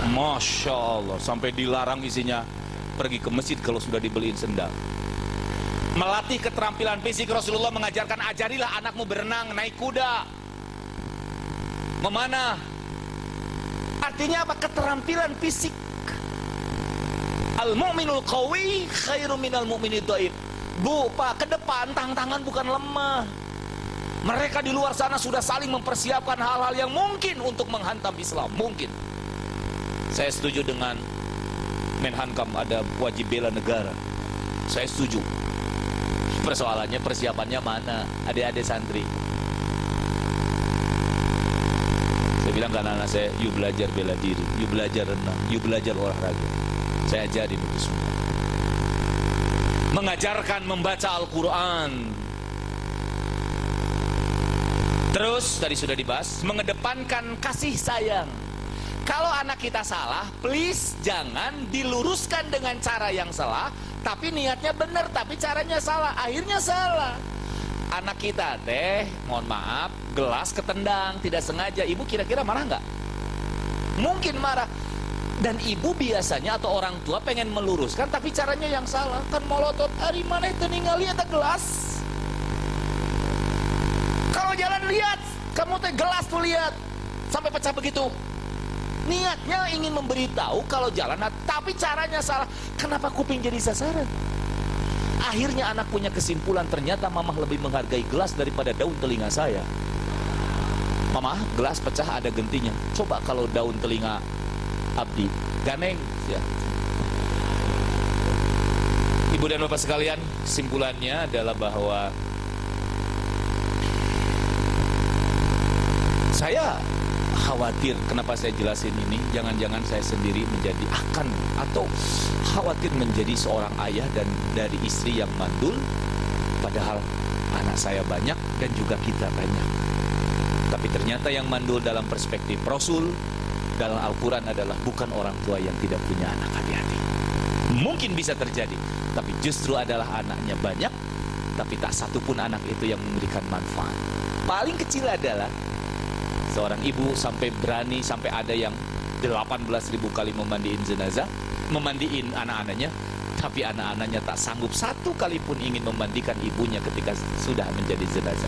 Masya Allah, sampai dilarang isinya pergi ke masjid kalau sudah dibeliin sendal. Melatih keterampilan fisik, Rasulullah mengajarkan, ajarilah anakmu berenang, naik kuda, memanah. Artinya apa? Keterampilan fisik. Al-mu'minul qawi khairu minal mu'minid dhaif. Bu, Pak, ke depan tangan bukan lemah. Mereka di luar sana sudah saling mempersiapkan hal-hal yang mungkin untuk menghantam Islam. Mungkin. Saya setuju dengan Menhankam, ada wajib bela negara. Saya setuju. Persoalannya persiapannya mana? Adik-adik santri. Saya bilang ke anak-anak saya, you belajar bela diri, you belajar renang, you belajar olahraga. Saya ajarin itu semua. Mengajarkan membaca Al-Quran. Terus tadi sudah dibahas, mengedepankan kasih sayang. Kalau anak kita salah, please jangan diluruskan dengan cara yang salah, tapi niatnya benar, tapi caranya salah, akhirnya salah. Anak kita mohon maaf, gelas ketendang, tidak sengaja. Ibu kira-kira marah nggak? Mungkin marah. Dan ibu biasanya atau orang tua pengen meluruskan, tapi caranya yang salah. Kan molotot, hari mana itu ningali ada gelas. Kalau jalan lihat, kamu gelas tuh lihat, sampai pecah begitu. Niatnya ingin memberitahu kalau jalan, tapi caranya salah. Kenapa kuping jadi sasaran? Akhirnya anak punya kesimpulan, ternyata mamah lebih menghargai gelas daripada daun telinga saya. Mama, gelas pecah ada gentinya. Coba kalau daun telinga abdi, ganeng ya. Ibu dan bapak sekalian, kesimpulannya adalah bahwa saya khawatir, kenapa saya jelasin ini, jangan-jangan saya sendiri menjadi atau khawatir menjadi seorang ayah dan dari istri yang mandul, padahal anak saya banyak dan juga kita banyak. Tapi ternyata yang mandul dalam perspektif Rasul dalam Al-Quran adalah bukan orang tua yang tidak punya anak, hati-hati. Mungkin bisa terjadi, tapi justru adalah anaknya banyak, tapi tak satu pun anak itu yang memberikan manfaat. Paling kecil adalah seorang ibu sampai berani, sampai ada yang 18.000 kali memandiin jenazah, memandiin anak-anaknya, tapi anak-anaknya tak sanggup satu kali pun ingin memandikan ibunya ketika sudah menjadi jenazah.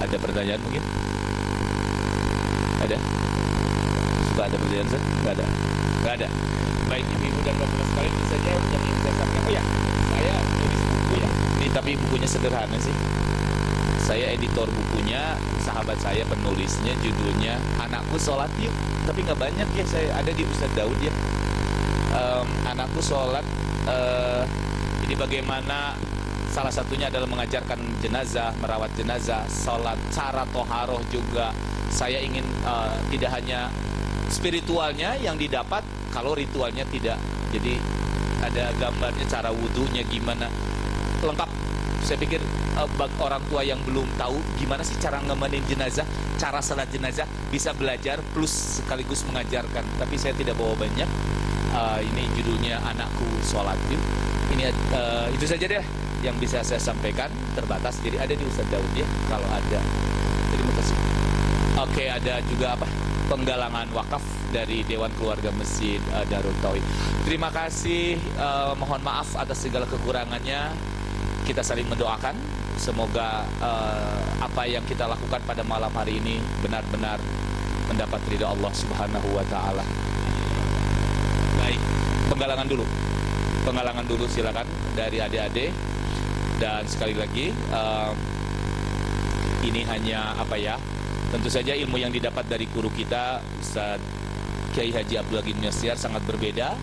Ada pertanyaan mungkin? Ada? Suka ada pertanyaan, Ustaz? Nggak ada? Nggak ada? Baik, ibu dan bapak sekalian, itu saja yang ingin saya sampaikan. Oh ya, saya tulis buku ya. Ini tapi bukunya sederhana sih. Saya editor bukunya, sahabat saya penulisnya, judulnya Anakku Sholat Yuk. Tapi nggak banyak ya, saya ada di Ustaz Daud ya. Anakku sholat, ini bagaimana, salah satunya adalah mengajarkan jenazah, merawat jenazah, sholat, cara toharoh juga. Saya ingin tidak hanya spiritualnya yang didapat, kalau ritualnya tidak. Jadi ada gambarnya, cara wudhunya gimana, lengkap Saya pikir orang tua yang belum tahu gimana sih cara ngemenin jenazah, cara salat jenazah, bisa belajar plus sekaligus mengajarkan. Tapi saya tidak bawa banyak. Ini judulnya Anakku Sholat Yuk. Ini itu saja deh yang bisa saya sampaikan, terbatas. Jadi ada di Ustaz Daud ya kalau ada. Terima kasih. Oke, ada juga apa? Penggalangan wakaf dari Dewan Keluarga Masjid Darut Tauhid. Terima kasih, mohon maaf atas segala kekurangannya. Kita saling mendoakan semoga apa yang kita lakukan pada malam hari ini benar-benar mendapat ridha Allah Subhanahu wa taala. Baik, penggalangan dulu silakan dari adik-adik. Dan sekali lagi ini hanya apa ya, tentu saja ilmu yang didapat dari guru kita Ustaz Kiai Haji Abdul Ghani Nasyar sangat berbeda.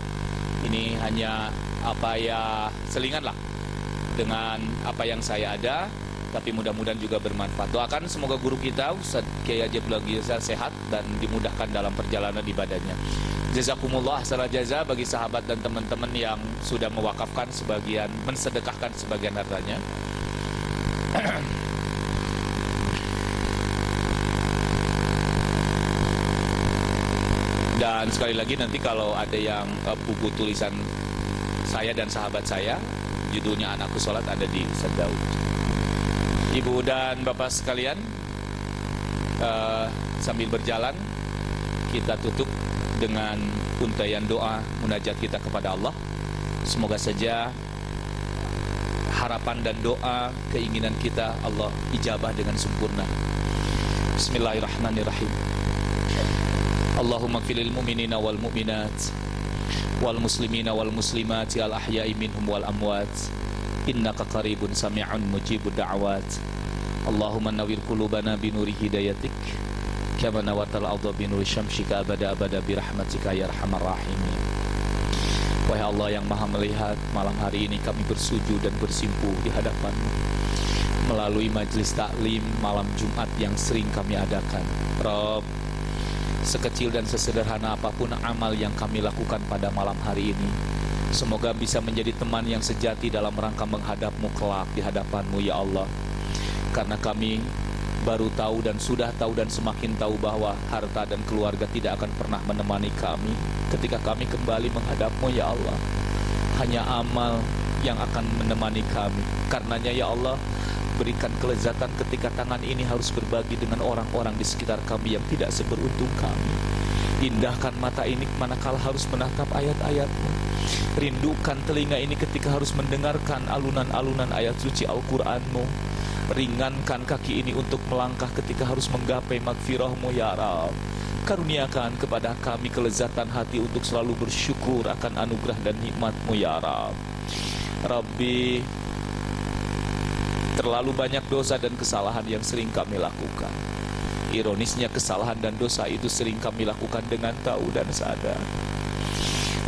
Ini hanya apa ya, selingan lah dengan apa yang saya ada, tapi mudah-mudahan juga bermanfaat. Doakan semoga guru kita Ustaz Kiai Haji Abdul Ghani Nasyar sehat dan dimudahkan dalam perjalanan ibadahnya. Jazakumullah ahsanal jaza bagi sahabat dan teman-teman yang sudah mewakafkan sebagian, mensedekahkan sebagian hartanya. Dan sekali lagi nanti kalau ada yang buku tulisan saya dan sahabat saya, judulnya Anakku Sholat, ada di Ustaz Daud. Ibu dan bapak sekalian, sambil berjalan kita tutup dengan untaian doa munajat kita kepada Allah. Semoga saja harapan dan doa keinginan kita Allah ijabah dengan sempurna. Bismillahirrahmanirrahim. Allahumma qfilil mu'minina wal mu'minat wal muslimina wal muslimat al ahya'i minhum wal amwat innaka qaribun sami'un mujibud da'awat. Allahumma nawwir qulubana binuri hidayatik kama nawartal ardha binuri syamsika abada birahmatika ya arhamar rahimin. Wahai Allah yang maha melihat, malam hari ini kami bersujud dan bersimpuh di hadapan-Mu melalui majlis taklim malam Jumat yang sering kami adakan. Rabb, sekecil dan sesederhana apapun amal yang kami lakukan pada malam hari ini, semoga bisa menjadi teman yang sejati dalam rangka menghadap-Mu kelak di hadapan-Mu ya Allah. Karena kami baru tahu dan sudah tahu dan semakin tahu bahwa harta dan keluarga tidak akan pernah menemani kami ketika kami kembali menghadap-Mu ya Allah. Hanya amal yang akan menemani kami. Karenanya ya Allah, berikan kelezatan ketika tangan ini harus berbagi dengan orang-orang di sekitar kami yang tidak seberuntung kami. Indahkan mata ini manakala harus menatap ayat-ayat-Mu. Rindukan telinga ini ketika harus mendengarkan alunan-alunan ayat suci Al-Quran-Mu. Ringankan kaki ini untuk melangkah ketika harus menggapai magfirah-Mu ya Rabb. Karuniakan kepada kami kelezatan hati untuk selalu bersyukur akan anugerah dan nikmat-Mu ya Rabb. Rabbi, terlalu banyak dosa dan kesalahan yang sering kami lakukan. Ironisnya kesalahan dan dosa itu sering kami lakukan dengan tahu dan sadar.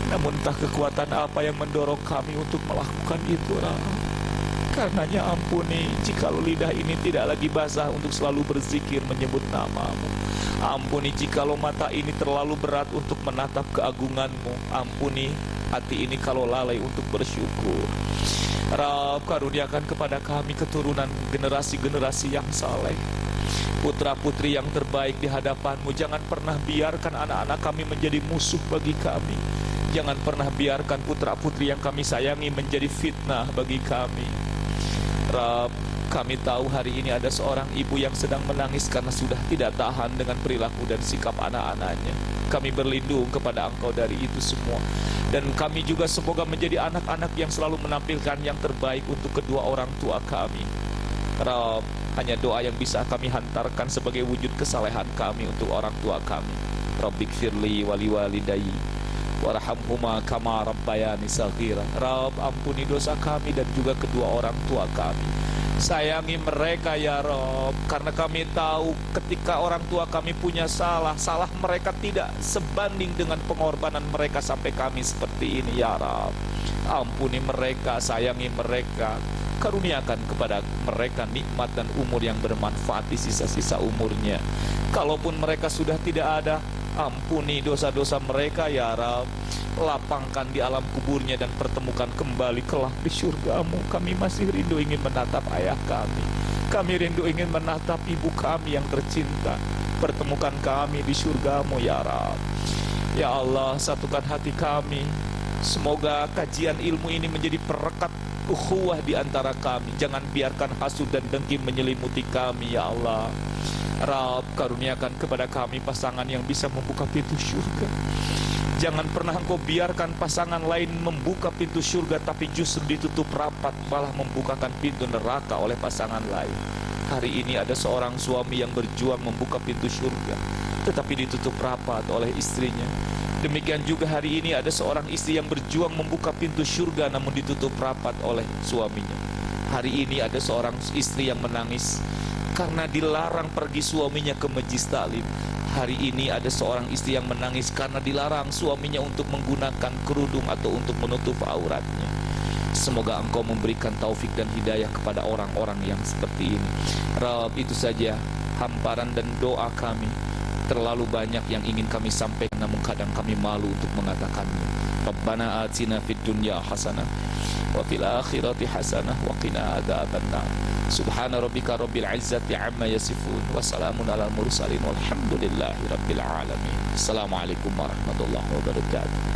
Namun entah kekuatan apa yang mendorong kami untuk melakukan itu, Rabb. Karenanya ampuni jikalau lidah ini tidak lagi basah untuk selalu berzikir menyebut nama-Mu. Ampuni jikalau mata ini terlalu berat untuk menatap keagungan-Mu. Ampuni hati ini kalau lalai untuk bersyukur. Rabb, karuniakan kepada kami keturunan generasi-generasi yang saleh, putra-putri yang terbaik di hadapan-Mu. Jangan pernah biarkan anak-anak kami menjadi musuh bagi kami. Jangan pernah biarkan putra-putri yang kami sayangi menjadi fitnah bagi kami. Rabb, kami tahu hari ini ada seorang ibu yang sedang menangis karena sudah tidak tahan dengan perilaku dan sikap anak-anaknya. Kami berlindung kepada Engkau dari itu semua. Dan kami juga semoga menjadi anak-anak yang selalu menampilkan yang terbaik untuk kedua orang tua kami. Rabb, hanya doa yang bisa kami hantarkan sebagai wujud kesalehan kami untuk orang tua kami. Rabbighfirli wali walidayya warhamhuma kama rabbayani shaghira. Rabb, ampuni dosa kami dan juga kedua orang tua kami. Sayangi mereka ya Rabb, karena kami tahu ketika orang tua kami punya salah mereka tidak sebanding dengan pengorbanan mereka sampai kami seperti ini ya Rabb. Ampuni mereka, sayangi mereka, karuniakan kepada mereka nikmat dan umur yang bermanfaat di sisa-sisa umurnya. Kalaupun mereka sudah tidak ada, Ampuni dosa-dosa mereka ya Rabb. Lapangkan di alam kuburnya dan pertemukan kembali kelak di surgamu. Kami masih rindu ingin menatap ayah kami. Kami rindu ingin menatap ibu kami yang tercinta. Pertemukan kami di surgamu ya Rabb. Ya Allah, satukan hati kami. Semoga kajian ilmu ini menjadi perekat ukhuwah di antara kami. Jangan biarkan hasud dan dengki menyelimuti kami ya Allah. Rabb, karuniakan kepada kami pasangan yang bisa membuka pintu surga. Jangan pernah Engkau biarkan pasangan lain membuka pintu surga tapi justru ditutup rapat, malah membukakan pintu neraka oleh pasangan lain. Hari ini ada seorang suami yang berjuang membuka pintu surga tetapi ditutup rapat oleh istrinya. Demikian juga hari ini ada seorang istri yang berjuang membuka pintu surga namun ditutup rapat oleh suaminya. Hari ini ada seorang istri yang menangis karena dilarang pergi suaminya ke majlis taklim. Hari ini ada seorang istri yang menangis karena dilarang suaminya untuk menggunakan kerudung atau untuk menutup auratnya. Semoga Engkau memberikan taufik dan hidayah kepada orang-orang yang seperti ini. Rabb, itu saja hamparan dan doa kami. Terlalu banyak yang ingin kami sampaikan namun kadang kami malu untuk mengatakannya. Rabbana atina fid dunya hasanah wa fil akhirati hasanah wa qina adzabannar. Subhana rabbika rabbil izzati amma yasifun wa salamun alal mursalin walhamdulillahi rabbil alamin. Assalamualaikum warahmatullahi wabarakatuh.